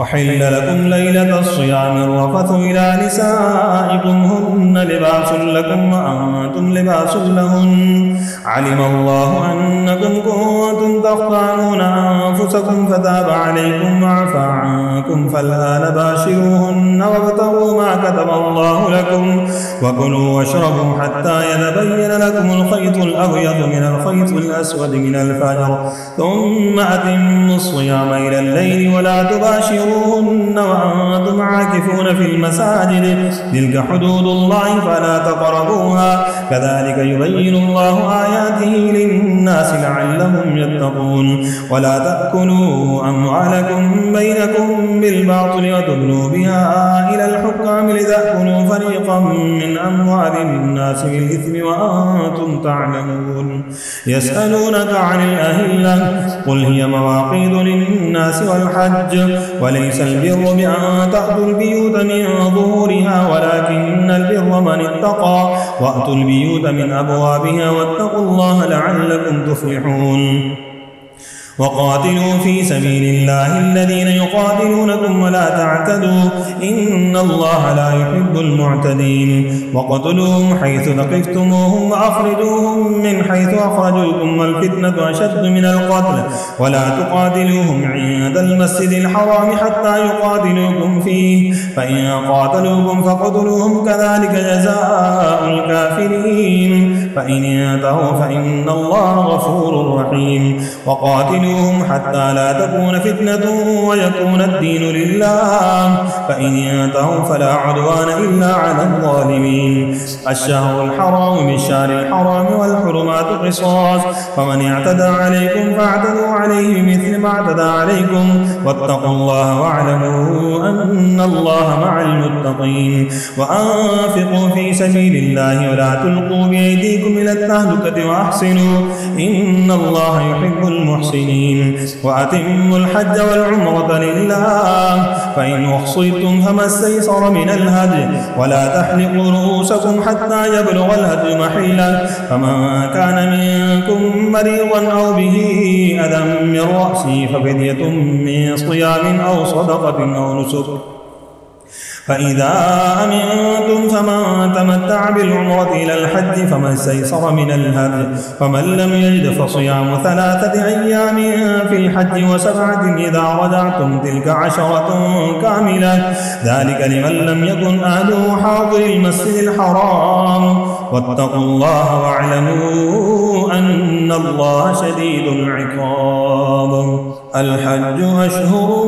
أحل لكم ليلة الصيام الرفث إلى نسائكم هن لباس لكم وأنتم لباس لهن علم الله أنكم كنتم تختانون أنفسكم فتاب عليكم وعفى عنكم فالآن باشروهن وابتغوا ما كتب الله لكم وكلوا واشربوا حتى يتبين لكم الخيط الأبيض من الخيط الأسود من الفجر ثم أتموا الصيام إلى الليل ولا تباشروهن وأنتم عاكفون في المساجد تلك حدود الله فلا تقربوها كذلك يبين الله آياته للناس لعلهم يتقون ولا تأكلوا أموالكم بينكم بالباطل وتدلوا بها إلى الحكام لتأكلوا فريقا من أموال الناس بالإثم وأنتم تعلمون يسألونك عن الأهلة قل هي مواقيت للناس والحج وليس البر بأن تأتوا البيوت من ظهورها ولكن البر من اتقى وأتوا البيوت من أبوابها واتقوا الله لعلكم تفلحون وقاتلوا في سبيل الله الذين يقاتلونكم ولا تعتدوا إن الله لا يحب المعتدين وقتلوهم حيث ثقفتموهم وأخرجوهم من حيث أخرجوكم والفتنة أشد من القتل ولا تقاتلوهم عند المسجد الحرام حتى يقاتلوكم فيه فإن قاتلوكم فقتلوهم كذلك جزاء الكافرين فإن ينتهوا فإن الله غفور رحيم وقاتلوهم حتى لا تكون فتنة ويكون الدين لله فإن ينتهوا فلا عدوان إلا على الظالمين الشهر الحرام بالشهر الحرام والحرمات قصاص فمن اعتدى عليكم فاعتدوا عليه بمثل ما اعتدى عليكم واتقوا الله واعلموا أن الله مع المتقين وأنفقوا في سبيل الله ولا تلقوا بأيديكم إلى التهلكة وأحسنوا إن الله يحب المحسنين وأتموا الحج والعمرة لله فإن أحصيتم فما استيسر من الهدي ولا تحلقوا رؤوسكم حتى يبلغ الهدي محله فمن كان منكم مريضا أو به أذى من رأسه ففدية من صيام أو صدقة أو نسك فإذا أمنتم فمن تمتع بالعمرة إلى الحج فما استيسر من الهدي فمن لم يجد فصيام 3 أيام في الحج و7 إذا رجعتم تلك 10 كاملة ذلك لمن لم يكن أهله حاضر المسجد الحرام واتقوا الله واعلموا أن الله شديد العقاب. الحج أشهر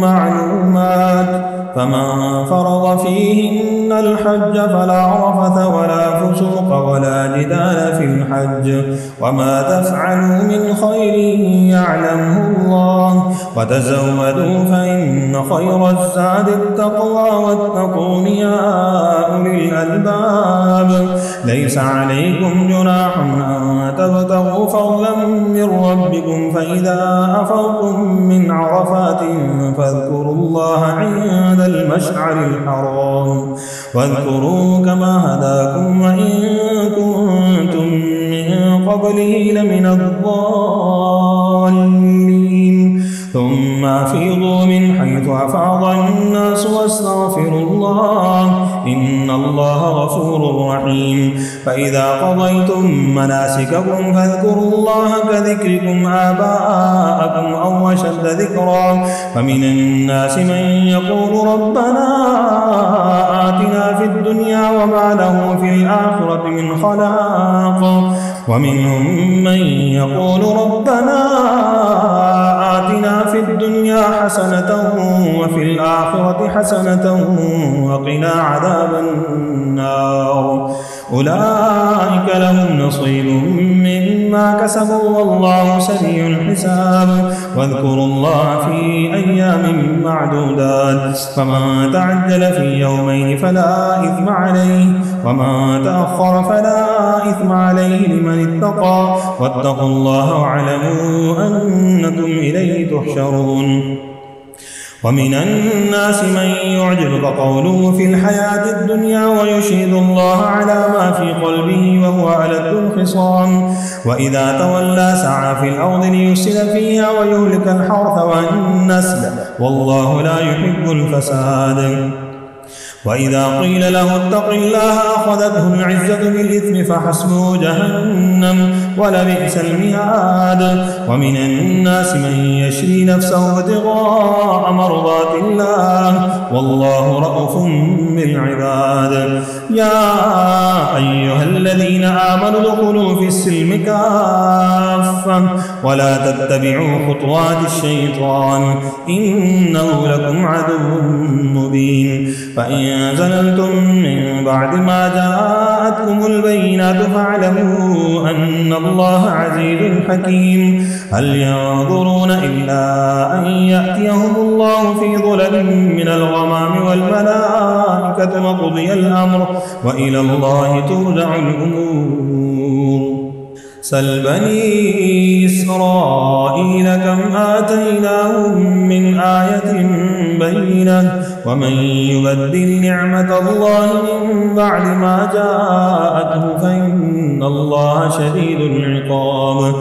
معلومات فمن فرض فيهن الحج فلا رفث ولا فسوق ولا جدال في الحج وما تفعلوا من خير يعلمه الله وتزودوا فإن خير الزاد التقوى واتقون يا أولي الألباب. ليس عليكم جناح أن تبتغوا فضلا من ربكم فإذا أفضتم من عرفات فاذكروا الله عند المشعر الحرام واذكروا كما هداكم وإن كنتم من قبله لمن الضالين. ثم أفيضوا من حيث أفاض الناس واستغفروا الله إن الله غفور رحيم. فإذا قضيتم مناسككم فاذكروا الله كذكركم آباءكم أو أشد ذكرا. فمن الناس من يقول ربنا آتنا في الدنيا وما له في الآخرة من خلاق ومنهم من يقول ربنا آتنا في الدنيا حسنة وفي الآخرة حسنة وقنا عذاب النار. أولئك لهم نصيب مما كسبوا والله سريع الحساب. واذكروا الله في أيام معدودات فمن تعجل في يومين فلا إثم عليه وما تأخر فلا إثم عليه لمن اتقى واتقوا الله واعلموا أنكم إليه تحشرون. ومن الناس من يعجبك قوله في الحياة الدنيا ويشهد الله على ما في قلبه وهو ألد الخصام وإذا تولى سعى في الأرض ليفسد فيها ويهلك الحرث والنسل والله لا يحب الفساد. وإذا قيل له اتق الله أخذته العزة بالإثم فحسبه جهنم ولبئس المهاد. ومن الناس من يشري نفسه ابتغاء مرضات الله والله رؤوف بالعباد. يا أيها الذين آمنوا ادخلوا في السلم كافة ولا تتبعوا خطوات الشيطان إنه لكم عدو مبين. فإن زللتم من بعد ما جاءتكم البينات فاعلموا أن الله عزيز حكيم. هل ينظرون إلا أن يأتيهم الله في ظلل من الغمام والملائكة وقضي الأمر وإلى الله ترجع الأمور. سل بني إسرائيل كم آتيناهم من آية بينة ومن يبدل نعمة الله من بعد ما جاءته فإن الله شديد العقاب.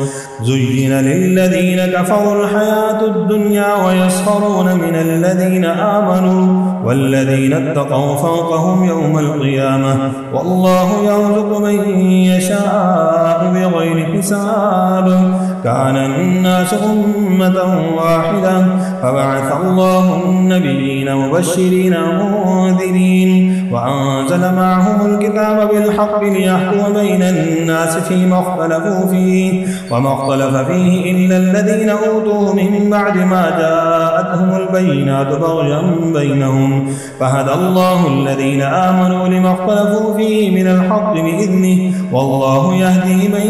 زين للذين كفروا الحياة الدنيا ويسخرون من الذين آمنوا والذين اتقوا فوقهم يوم القيامة والله يرزق من يشاء بغير حساب. كان الناس أمة واحدة فبعث الله النبيين مبشرين ومنذرين وأنزل معهم الكتاب بالحق ليحكم بين الناس فيما اختلفوا فيه وما اختلف فيه إلا الذين أوتوه من بعد ما جاءتهم البينات بغيا بينهم فهدى الله الذين آمنوا لما اختلفوا فيه من الحق بإذنه والله يهدي من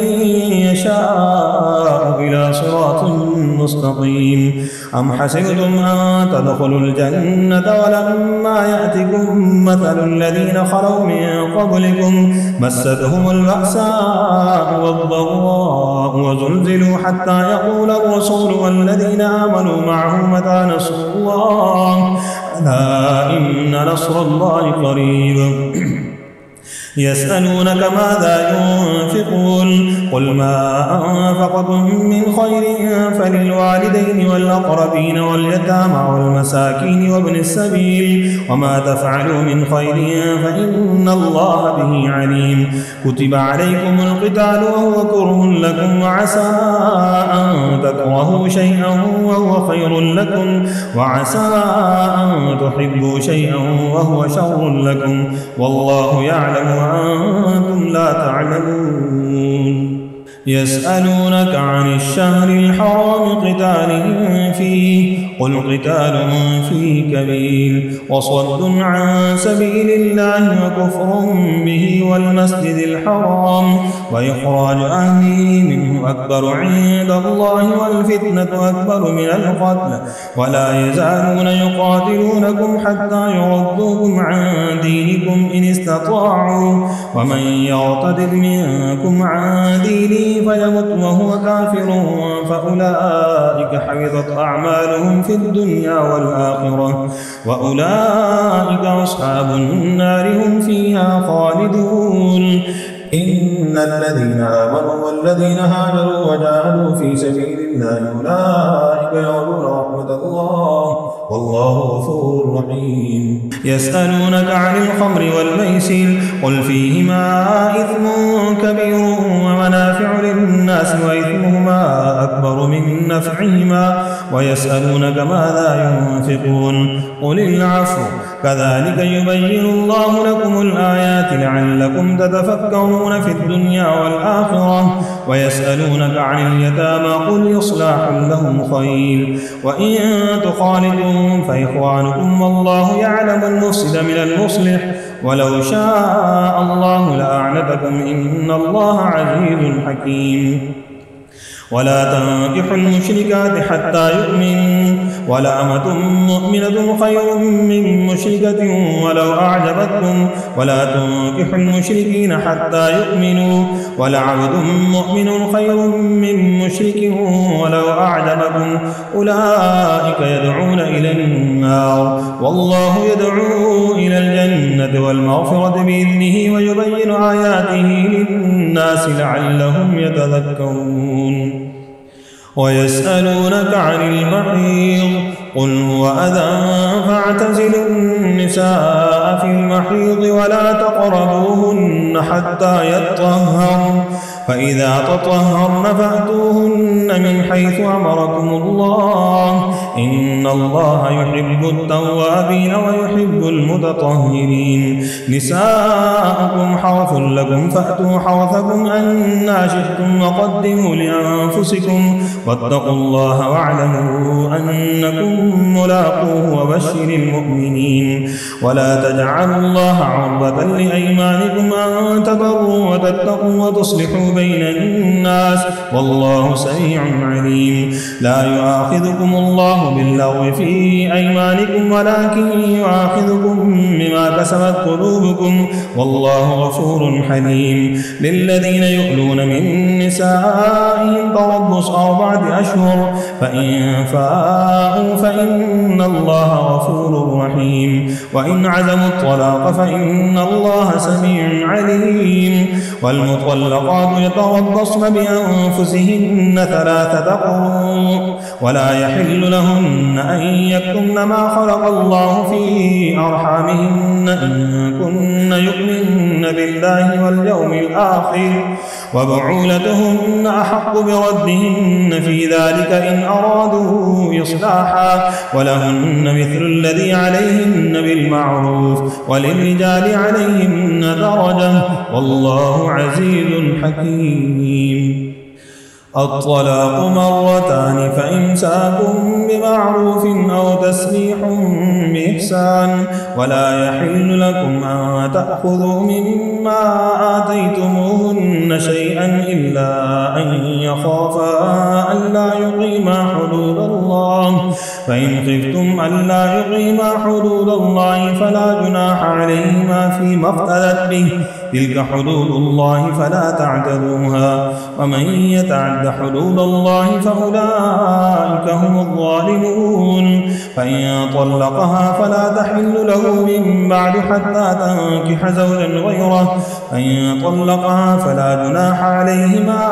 يشاء إلى صراط مستقيم. أم حسبتم أن تدخلوا الجنة ولما يأتكم مثل الذين خلوا من قبلكم مستهم البأساء والضراء وزلزلوا حتى يقول الرسول والذين آمنوا معه متى نصر الله ألا إن نصر الله قريب. يسألونك ماذا ينفقون قل ما أنفقتم من خير فللوالدين والأقربين واليتامى والمساكين وابن السبيل وما تفعلوا من خير فإن الله به عليم كتب عليكم القتال وهو كره لكم وعسى أن تكرهوا شيئا وهو خير لكم وعسى أن تحبوا شيئا وهو شر لكم والله يعلم وأنتم لا تعلمون يسألونك عن الشهر الحرام قتال فيه قل قتال فيه كبير وصد عن سبيل الله وكفر به والمسجد الحرام وإخراج أهله منه أكبر عند الله والفتنة أكبر من القتل ولا يزالون يقاتلونكم حتى يردوكم عن دينكم إن استطاعوا ومن يرتد منكم عن دينه فيمت وهو كافر فأولئك حبطت أعمالهم في الدنيا والآخرة وأولئك أصحاب النار هم فيها خالدون إن الذين آمنوا والذين هاجروا وجاهدوا في سبيل الله أولئك يرجون رحمة الله والله غفور رحيم يسألونك عن الخمر والميسر قل فيهما إثم كبير ومنافع للناس وإثمهما أكبر من نفعهما ويسألونك ماذا ينفقون قل العفو كذلك يبين الله لكم الآيات لعلكم تتفكرون في الدنيا والآخرة ويسألونك عن اليتامى قل إصلاح لهم خير وإن تخالطوهم فإخوانكم والله يعلم المفسد من المصلح ولو شاء الله لأعنتكم إن الله عزيز حكيم ولا تنكحوا المشركات حتى يؤمنوا ولأمة مؤمنة خير من مشركة ولو أعجبتكم ولا تنكحوا المشركين حتى يؤمنوا ولعبد مؤمن خير من مشرك ولو أعجبكم أولئك يدعون إلى النار والله يدعو إلى الجنة والمغفرة بإذنه ويبين آياته للناس لعلهم يتذكرون ويسألونك عن المحيض قل هو أذى فاعتزلوا النساء في المحيض ولا تقربوهن حتى يطهرن فإذا تطهرن فأتوهن من حيث أمركم الله إن الله يحب التوابين ويحب المتطهرين نساؤكم حرث لكم فأتوا حرثكم أنى شئتم وقدموا لأنفسكم واتقوا الله واعلموا أنكم ملاقوه وبشر المؤمنين ولا تجعلوا الله عرضة لأيمانكم أن تبروا وتتقوا وتصلحوا بين الناس والله سميع عليم لا يؤاخذكم الله باللغو في أيمانكم ولكن يؤاخذكم بما كسبت قلوبكم والله غفور حليم للذين يؤلون من نسائهم تربص 4 أشهر فإن فاءوا فإن الله غفور رحيم وإن عزموا الطلاق فإن الله سميع عليم والمطلقات يتربصن بأنفسهن 3 قروء ولا يحل لهن أن يكتمن ما خلق الله في أرحامهن إن كن يؤمن بالله واليوم الآخر وبعولتهن أحق بردهن في ذلك إن أرادوا إصلاحا ولهن مثل الذي عليهن بالمعروف وللرجال عليهن درجة والله عزيز حكيم الطلاق 2 فإمساك بمعروف أو تسريح بإحسان ولا يحل لكم أن تأخذوا مما آتيتموهن شيئا إلا أن يخافا ألا يقيما حدود الله فإن خفتم ألا يقيما حدود الله فلا جناح عليهما فيما افتدت به تلك حدود الله فلا تعتدوها ومن يتعد حدود الله فأولئك هم الظالمون فإن طلقها فلا تحل له من بعد حتى تنكح زوجا غيره فإن طلقها فلا جناح عليهما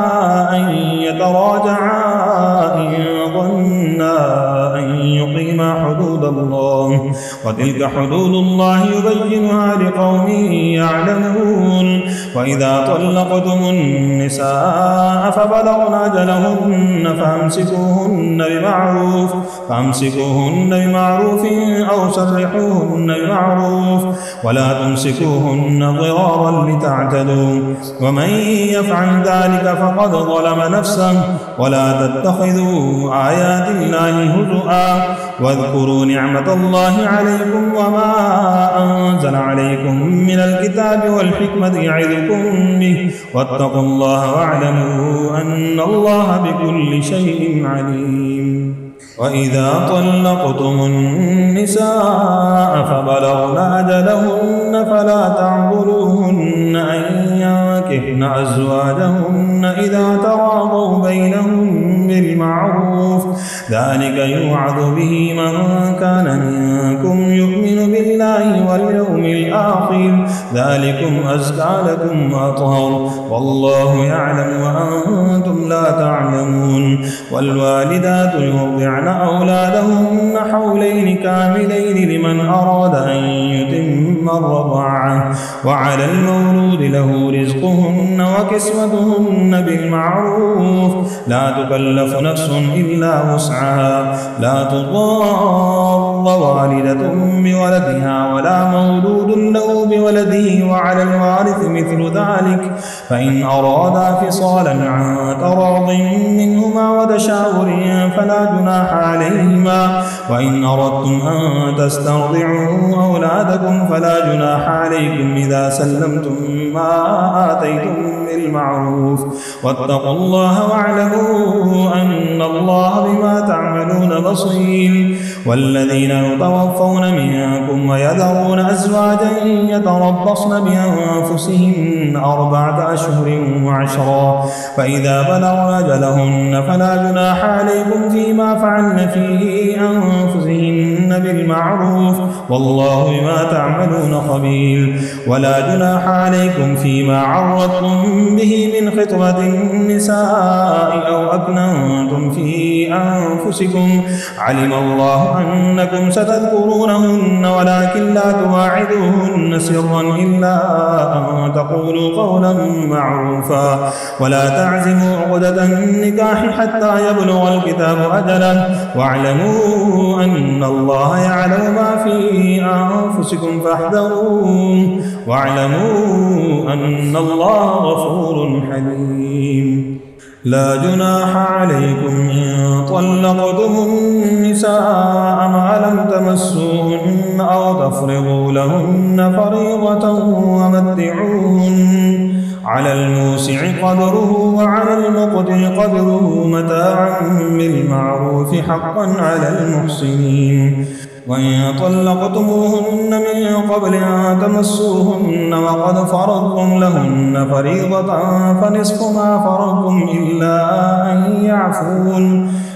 أن يتراجعا إن ظنا أن يقيما حدود الله وتلك حدود الله يبينها لقوم يعلمون وإذا طلقتم النساء فبلغن أجلهن فأمسكوهن بمعروف أو سرحوهن بمعروف ولا تمسكوهن ضرارا لتعتدوا ومن يفعل ذلك فقد ظلم نفسه ولا تتخذوا آيات الله هزؤا واذكروا نعمة الله عليكم وما أنزل عليكم من الكتاب والحكمة يعظكم به واتقوا الله واعلموا أن الله بكل شيء عليم وإذا طلقتم النساء فبلغن أجلهن فلا تعضلوهن أن ينكحن أزواجهن إذا تراضوا بينهم بالمعروف ذلك يوعظ به من كان منكم يؤمن بالله واليوم الآخر ذلكم أزكى لكم وأطهر والله يعلم وأنتم لا تعلمون والوالدات يرضعن أولادهن حولين كاملين لمن أراد أن يتم الرضاعة وعلى المولود له رزقهن وكسوتهن بالمعروف لا تكلف نفس إلا وسعها لا تضار والدة بولدها ولا مولود له بولده وعلى الوارث مثل ذلك فإن أرادا فصالا عن تراض منهما وتشاور فلا جناح عليهما وإن أردتم أن تسترضعوا أولادكم فلا جناح عليكم إذا سلمتم ما آتيتم بالمعروف واتقوا الله واعلموا أن الله بما تعملون بصير والذين يتوفون منكم ويذرون أزواجا يتربصن بأنفسهن 4 أشهر وعشرا فإذا بلغن أجلهن فلا جناح عليكم فيما فعلن في أنفسهن بالمعروف والله بما تعملون خبير ولا جناح عليكم فيما عرضتم به من خطبة النساء أو أكننتم في أنفسكم علم الله أنكم ستذكرونهن ولكن لا تواعدوهن سرا إلا أن تقولوا قولا معروفا ولا تعزموا عقدة النكاح حتى يبلغ الكتاب أجله واعلموا أن الله يعلم ما في أنفسكم فاحذروه واعلموا أن الله غفور حليم لا جناح عليكم إن طلقتم النساء ما لم تمسوهن أو تفرضوا لهن فريضة ومتعوهن على الموسع قدره وعلى المقتر قدره متاعا بالمعروف حقا على المحسنين وإن طلقتموهن من قبل أن تمسوهن وقد فرضتم لهن فريضة فنصف ما فرضتم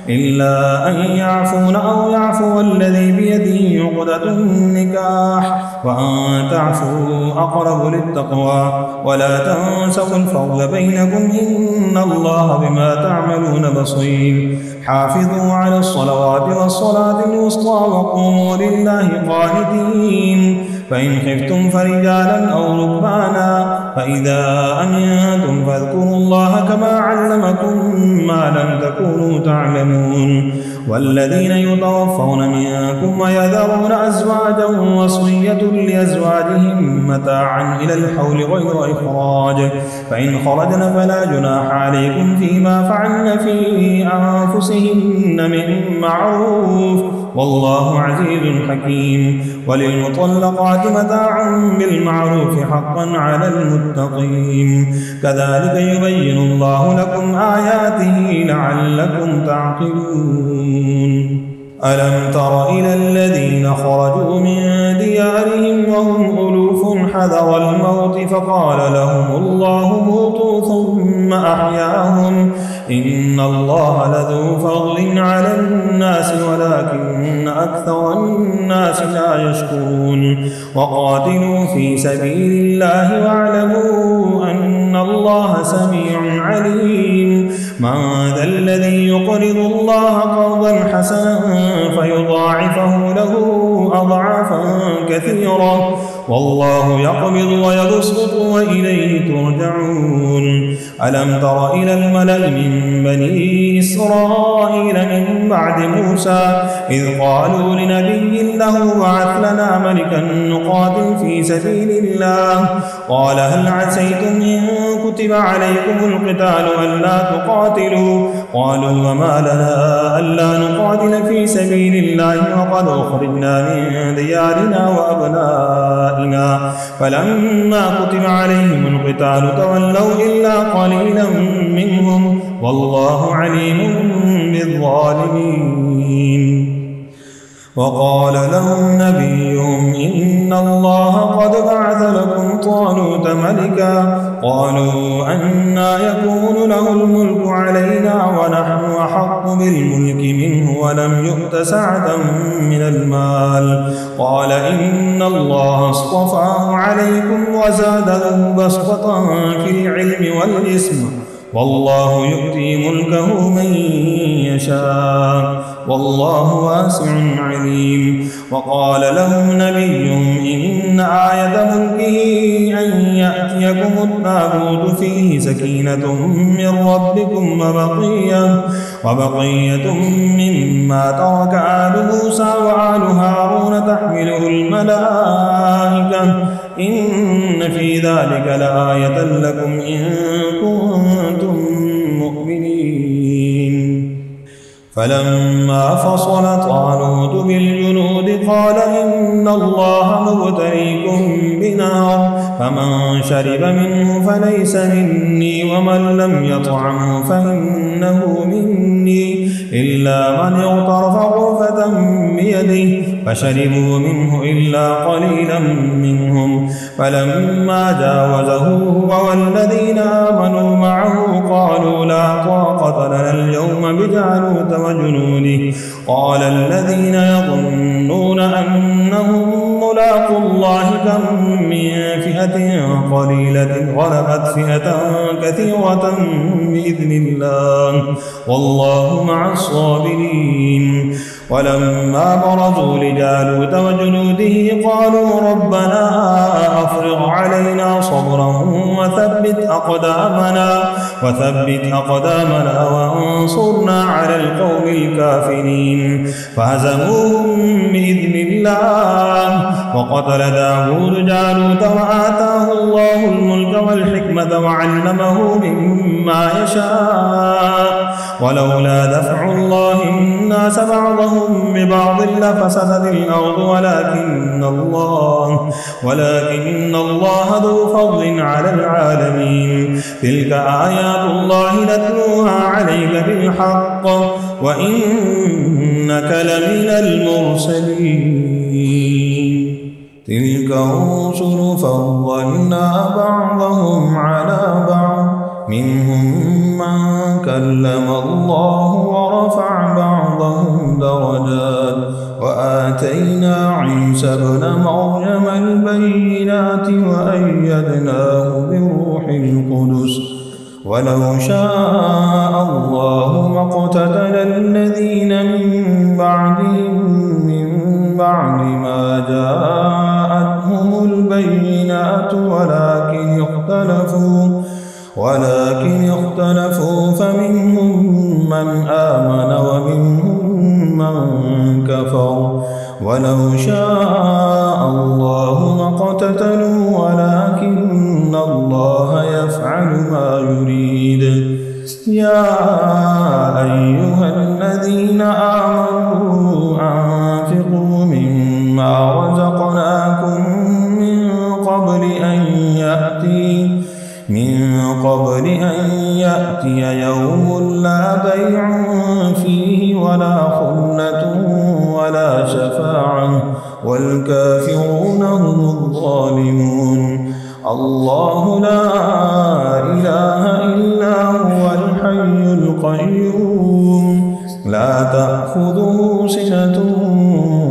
إلا أن يعفون أو يعفو الذي بيده عقدة النكاح وأن تعفوا أقرب للتقوى ولا تنسوا الفضل بينكم إن الله بما تعملون بصير حافظوا على الصلوات والصلاة الوسطى وقوموا لله قانتين فإن خفتم فرجالا أو ركبانا فإذا أمنتم فاذكروا الله كما علمكم ما لم تكونوا تعلمون والذين يتوفون منكم ويذرون أزواجا وصية لأزواجهم متاعا إلى الحول غير إخراج فإن خرجن فلا جناح عليكم فيما فعلن في أنفسهن من معروف والله عزيز حكيم وللمطلقات متاع بالمعروف حقا على المتقين كذلك يبين الله لكم آياته لعلكم تعقلون ألم تر إلى الذين خرجوا من ديارهم وهم ألوف حذر الموت فقال لهم الله موتوا ثم أحياهم إن الله لذو فضل على الناس ولكن أكثر الناس لا يشكرون وقاتلوا في سبيل الله واعلموا أن الله سميع عليم من ذا الذي يقرض الله قرضا حسنا فيضاعفه له أضعافا كثيرا والله يقبض ويبسط وإليه ترجعون ألم تر إلى الملأ من بني إسرائيل من بعد موسى إذ قالوا لنبي له بعث لنا ملكا نقاتل في سبيل الله قال هل عسيتم إن كتب عليكم القتال ألا تقاتلوا قالوا وما لنا ألا نقاتل في سبيل الله وقد أخرجنا من ديارنا وأبنائنا فلما كتب عليهم القتال تولوا إلا قليلا منهم والله عليم بالظالمين وقال لهم نبيهم إن الله قد بعث لكم طالوت ملكا قالوا أنى يكون له الملك علينا ونحن أحق بالملك منه ولم يؤت سعة من المال قال إن الله اصطفاه عليكم وزاده بسطة في العلم والجسم والله يؤتي ملكه من يشاء والله واسع عليم وقال لهم نبيهم إن آية ملكه أن يأتيكم التابوت فيه سكينة من ربكم وبقية مما ترك آل موسى وآل هارون تحمله الملائكة إن في ذلك لآية لكم إن كنتم مؤمنين فلما فصل طالوت بالجنود قال إن الله مبتليكم بنار فمن شرب منه فليس مني ومن لم يطعمه فإنه مني إلا من اغترف غرفة بيده فشربوا منه إلا قليلا منهم فلما جاوزه هو والذين آمنوا معه قالوا لا طاقة لنا اليوم بجالوت وجنوده قال الذين يظنون أنهم ملاقوا الله كم من فئة قليلة غلبت فئة كثيرة بإذن الله والله مع الصابرين ولما برزوا لجالوت وجنوده قالوا ربنا أفرغ علينا صبرا وثبت أقدامنا وانصرنا على القوم الكافرين فهزموهم بإذن الله وقتل داود جالوت وآتاه الله الملك والحكمة وعلمه مما يشاء ولولا دفع الله الناس بعضهم ببعض لفسدت الأرض ولكن الله ذو فضل على العالمين تلك آيات الله نتلوها عليك بالحق وإنك لمن المرسلين تلك الرسل فضلنا بعضهم على بعض منهم من كلم الله ورفع بعضهم درجات وآتينا عيسى ابن مريم البينات وأيدناه بروح القدس ولو شاء الله ما اقتتل الذين من بعد ما جاءتهم البينات ولكن اختلفوا فمنهم من آمن ومنهم من كفر ولو شاء الله ما اقتتلوا ولكن الله يفعل ما يريد يا أيها الذين آمنوا أنفقوا مما رزقناكم من قبل أن يأتي يوم لا بيع فيه ولا خلة الساعة والكافرون هم الظالمون. الله لا إله إلا هو الحي القيوم لا تأخذه سنة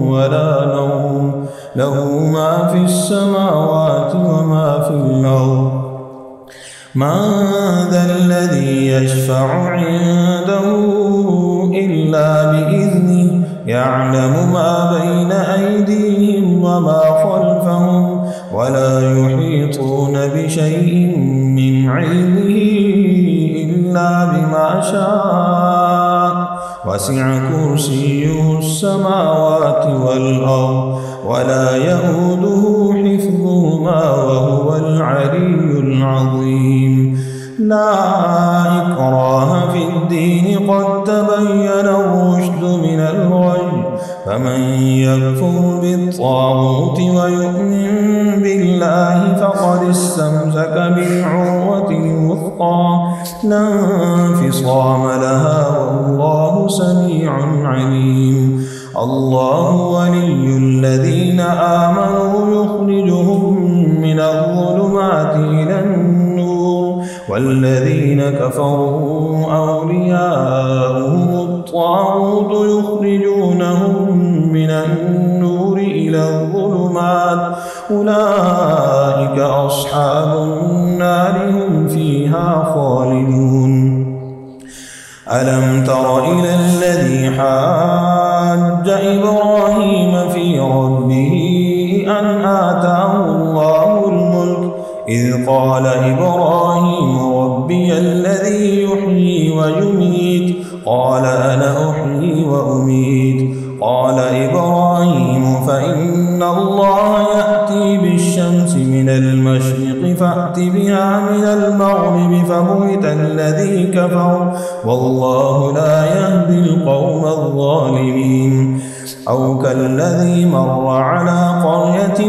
ولا نوم له ما في السماوات وما في الأرض. من ذا الذي يشفع عنده إلا بإذنه يعلم ما بين أيديهم وما خلفهم ولا يحيطون بشيء من علمه إلا بما شاء وسع كرسيه السماوات والأرض ولا يئوده حفظهما وهو العلي العظيم. لا إكراه في الدين قد تبين الرشد من الغي فمن يكفر بالطاغوت ويؤمن بالله فقد استمسك بالعروة الوثقى لا انفصام لها والله سميع عليم. الله ولي الذين آمنوا يخرجهم من الظلمات إلى النور والذين كفروا أولياؤهم الطاغوت يخرجونهم من النور إلى الظلمات أولئك أصحاب النار هم فيها خالدون. ألم تر إلى الذي حاج إبراهيم في ربه أن آتاه الله الملك إذ قال إبراهيم ربي الذي يحيي ويميت قال أنا أحيي وأميت قال إبراهيم فإن الله يأتي بالشمس من المشرق فأت بها من المغرب فبهت الذي كفر والله لا يهدي القوم الظالمين. أو كالذي مر على قرية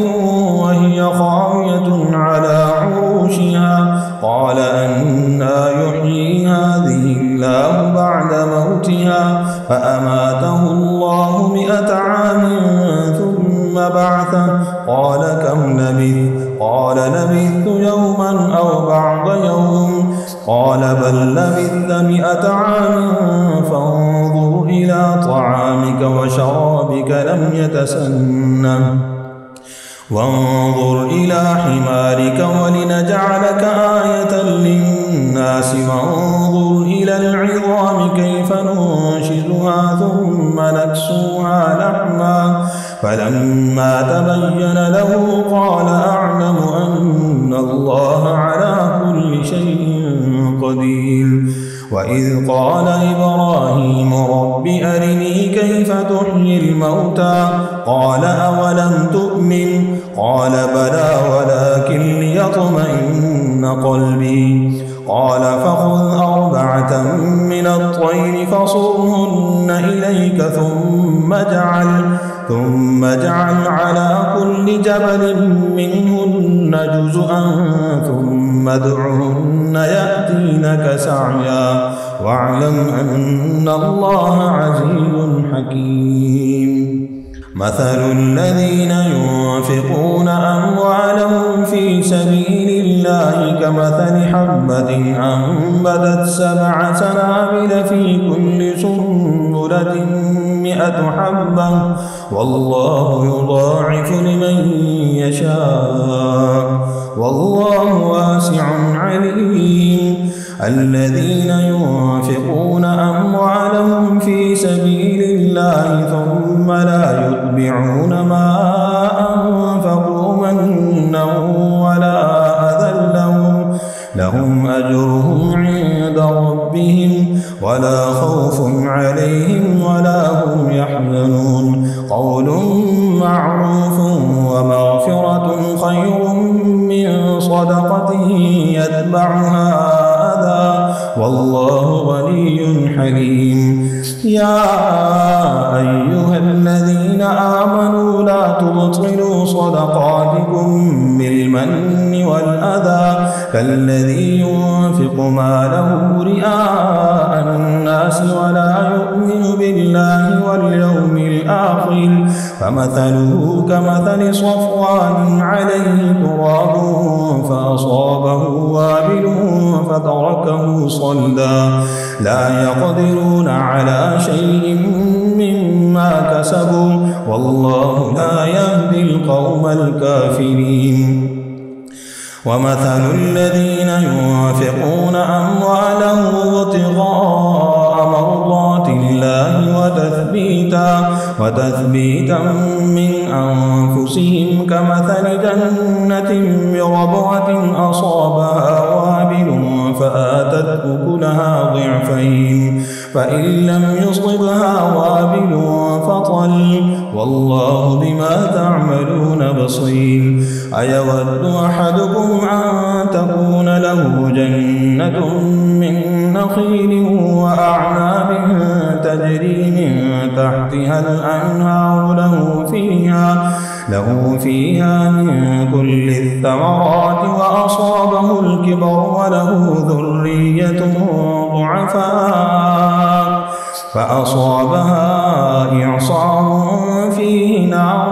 وهي خاوية على عروشها قال أنى يحيي هذه الله بعد موتها فأماته الله 100 عام ثم بعثه قال كم لبثت قال لبثت يوما أو بعض يوم قال بل لبثت 100 عام فانظر إلى طعامك وشرابك لم يتسنه وانظر إلى حمارك ولنجعلك آية للناس وانظر إلى العظام كيف ننشزها ثم نكسوها لحما فلما تبين له قال أعلم أن الله على كل شيء قدير. وإذ قال إبراهيم رب أرني كيف تحيي الموتى قال أولم تؤمن قال بلى ولكن ليطمئن قلبي قال فخذ 4 من الطير فصرهن إليك ثم اجعل على كل جبل منهن جزءا ثم ادعهن يأتينك سعيا واعلم أن الله عزيز حكيم. مثل الذين ينفقون أموالهم في سبيل الله كمثل حبة أنبتت 7 سنابل في كل سنبلة 100 حبة والله يضاعف لمن يشاء والله واسع عليم. الذين ينفقون أموالهم في سبيل الله ثم لا يتبعون ما أنفقوا منا ولا أذى لهم أجرهم عند ربهم ولا خوف عليهم ولا هم يحزنون. قول معروف ومغفرة خير من صدقة يتبعها أذى والله غني حليم. يا أيها الذين آمنوا لا تبطلوا صدقاتكم بالمن والأذى كالذي ينفق ماله رئاء الناس ولا يؤمن بالله واليوم الآخر فمثله كمثل صفوان عليه تراب فأصابه وابل فتركه صلدا لا يقدرون على شيء مما كسبوا والله لا يهدي القوم الكافرين. ومثل الذين ينفقون أموالهم ابتغاء مرضات الله وتثبيتا من أنفسهم كمثل جنة بربوة أصابها وابل فآتت أكلها ضعفين فإن لم يصبها وابل فطل والله بما تعملون بصير. أيود أحدكم أن تكون له جنة من نخيل وأعناب تجري من تحتها الأنهار له فيها من كل الثمرات وأصابه الكبر وله ذرية ضعفاء فأصابها إعصار فيه نار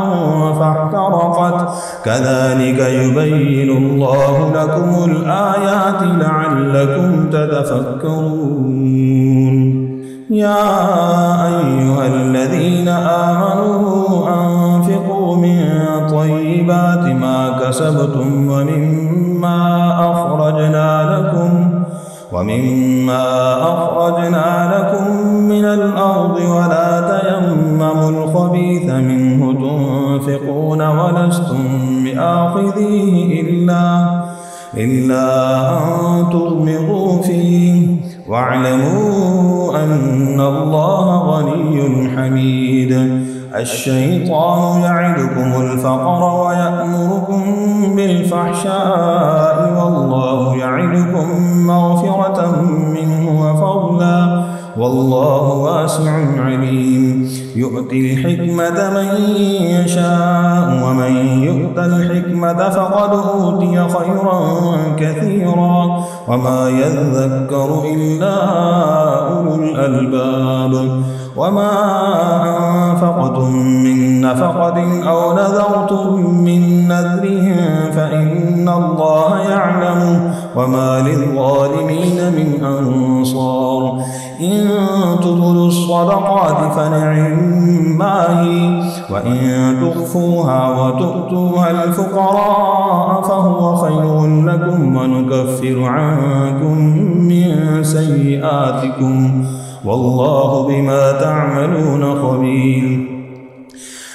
فاحترقت كذلك يبين الله لكم الآيات لعلكم تتفكرون. يا أيها الذين آمنوا أنفقوا من طيبات ما كسبتم ومما أخرجنا لكم من الأرض ولا تيمموا الخبيث منه تنفقون ولستم بآخذيه إلا أن تغمضوا فيه واعلموا أن الله غني حميد. الشيطان يعدكم الفقر ويأمركم بالفحشاء والله يعدكم مغفرة منه وفضلا والله واسع عليم. يؤتي الحكمة من يشاء ومن يؤت الحكمة فقد أوتي خيرا كثيرا وما يذكر إلا أولو الألباب. وما أنفقتم من نفقة أو نذرتم من نذر فإن الله يعلمه وما للظالمين من أنصار. إن تبدوا الصدقات فنعما هي وإن تخفوها وتؤتوها الفقراء فهو خير لكم ونكفر عنكم من سيئاتكم والله بما تعملون خبير.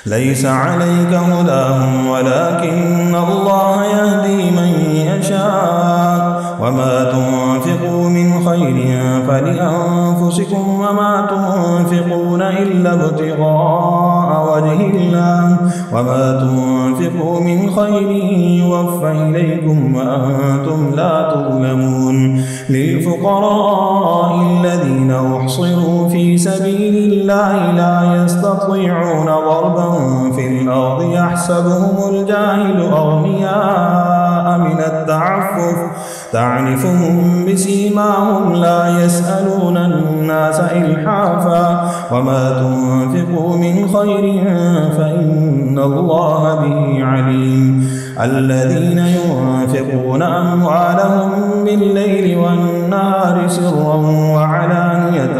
ليس عليك هداهم ولكن الله يهدي من يشاء وما تنفقوا من خير فلأنفسكم وما تنفقون إلا ابتغاء وجه الله وما تنفقوا من خير يوفى إليكم وأنتم لا تظلمون. للفقراء الذين أحصروا في سبيل الله لا يستطيعون ضربا في الأرض يحسبهم الجاهل أغنياء من التعفف تعرفهم بسيماهم لا يسألون الناس إلحافا وما تنفقوا من خير فإن الله به عليم. الذين ينفقون أموالهم بالليل والنهار سرا وعلانية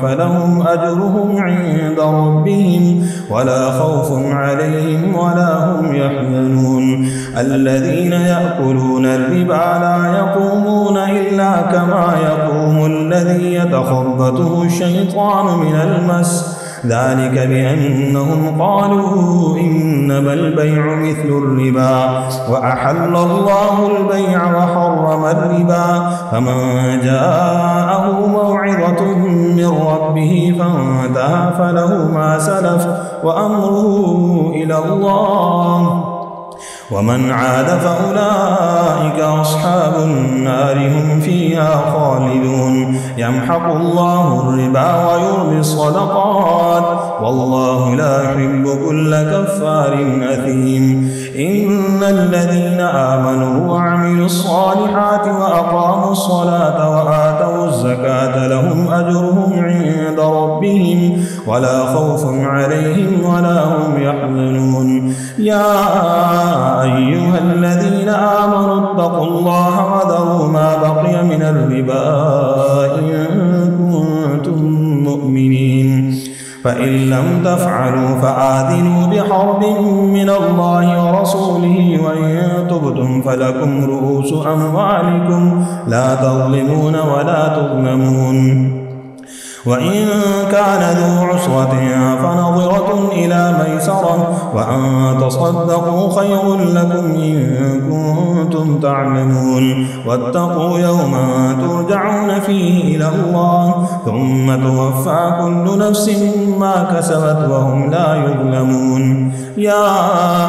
فلهم أجرهم عند ربهم ولا خوف عليهم ولا هم يحزنون. الذين يأكلون الربا لا يقومون إلا كما يقوم الذي يتخبطه الشيطان من المس ذلك بأنهم قالوا إنما البيع مثل الربا وأحل الله البيع وحرم الربا. فمن جاءه موعظة من ربه فانتهى فله ما سلف وأمره إلى الله ومن عاد فأولئك أصحاب النار هم فيها خالدون. يمحق الله الربا ويربي الصدقات والله لا يحب كل كفار أثيم. إن الذين آمنوا وعملوا الصالحات وأقاموا الصلاة وآتوا الزكاة لهم أجرهم عند ربهم ولا خوف عليهم ولا هم يحزنون. يا أيها الذين آمنوا اتقوا الله وذروا ما بقي من الربا إن كنتم مؤمنين فإن لم تفعلوا فآذنوا بحرب من الله ورسوله وإن تبتم فلكم رؤوس أموالكم لا تظلمون ولا تظلمون. وإن كان ذو عسرة فنظرة إلى ميسرة وأن تصدقوا خير لكم إن كنتم تعلمون. واتقوا يوما ترجعون فيه إلى الله ثم توفى كل نفس ما كسبت وهم لا يظلمون. يا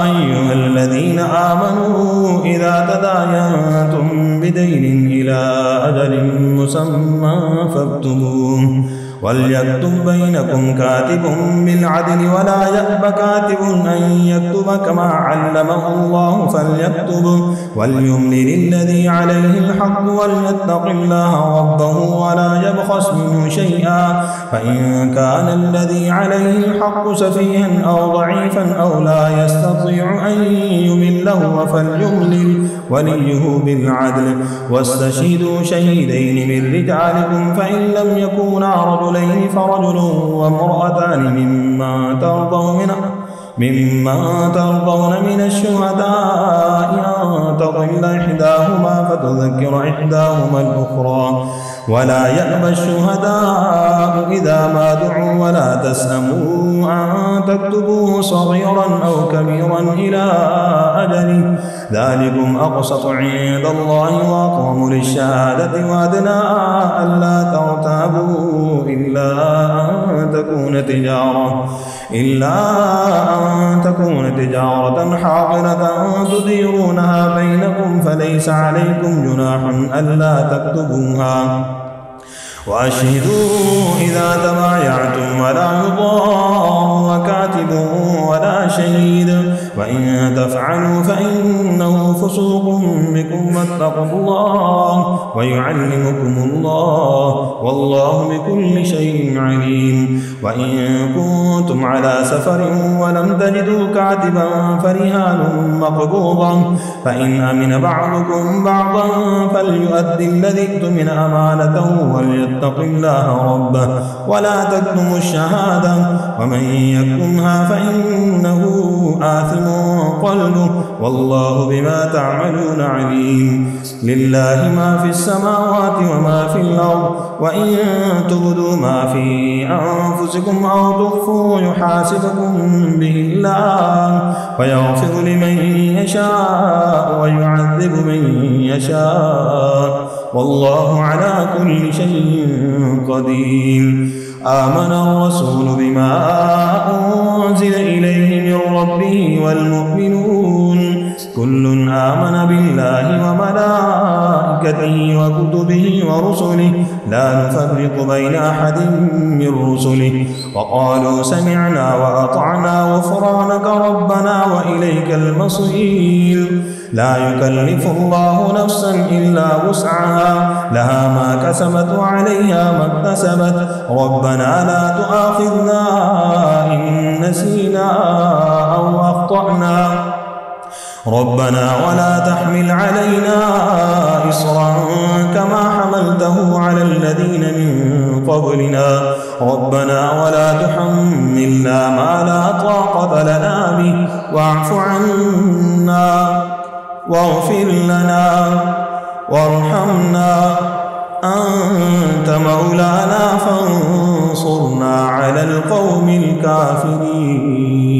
أيها الذين آمنوا إذا تداينتم بدين إلى أجل مسمى فاكتبوه وليكتب بينكم كاتب بالعدل ولا يأب كاتب أن يكتب كما علمه الله فليكتب وليملل الذي عليه الحق وليتق الله ربه ولا يبخس منه شيئا فإن كان الذي عليه الحق سفيها أو ضعيفا أو لا يستطيع أن يمله فليملل وليه بالعدل واستشهدوا شهيدين من رجالكم فإن لم يكونا رجلين فرجل وامرأتان ممن ترضون من الشهداء أن تضل إحداهما فتذكر إحداهما الأخرى ولا يأبى الشهداء إذا ما دعوا ولا تسأموا أن تكتبوه صغيرا أو كبيرا إلى أجله ذلكم أقسط عند الله وأقوم للشهادة وأدنى ألا ترتابوا إلا أن تكون تجارة حاضرة تديرونها بينكم فليس عليكم جناح ألا تكتبوها وأشهدوا إذا تبايعتم ولا يضار كاتب ولا شهيد وإن تفعلوا فإنه فسوق بكم واتقوا الله ويعلمكم الله والله بكل شيء عليم. وإن كنتم على سفر ولم تجدوا كاتبا فرهان مقبوضا فإن أمن بعضكم بعضا فليؤدي الذي ائتمن أمانته وليتق الله ربه ولا تكتموا الشهادة ومن يكتمها فإنه آثم قلبه والله بما تعملون عليم. لله ما في السماوات وما في الأرض وإن تبدوا ما في أنفسكم أو تخفوا يحاسبكم به الله ويغفر لمن يشاء ويعذب من يشاء والله على كل شيء قدير. آمن الرسول بما أنزل إليه من ربه والمؤمنون كل آمن بالله وملائكته وكتبه ورسله لا نفرق بين أحد من رسله وقالوا سمعنا وأطعنا غفرانك ربنا وإليك المصير. لا يكلف الله نفسا إلا وسعها لها ما كسبت وعليها ما اكتسبت ربنا لا تؤاخذنا إن نسينا أو أخطأنا ربنا ولا تحمل علينا إصرا كما حملته على الذين من قبلنا ربنا ولا تحملنا ما لا طاقة لنا به واعف عنا واغفر لنا وارحمنا أنت مولانا فانصرنا على القوم الكافرين.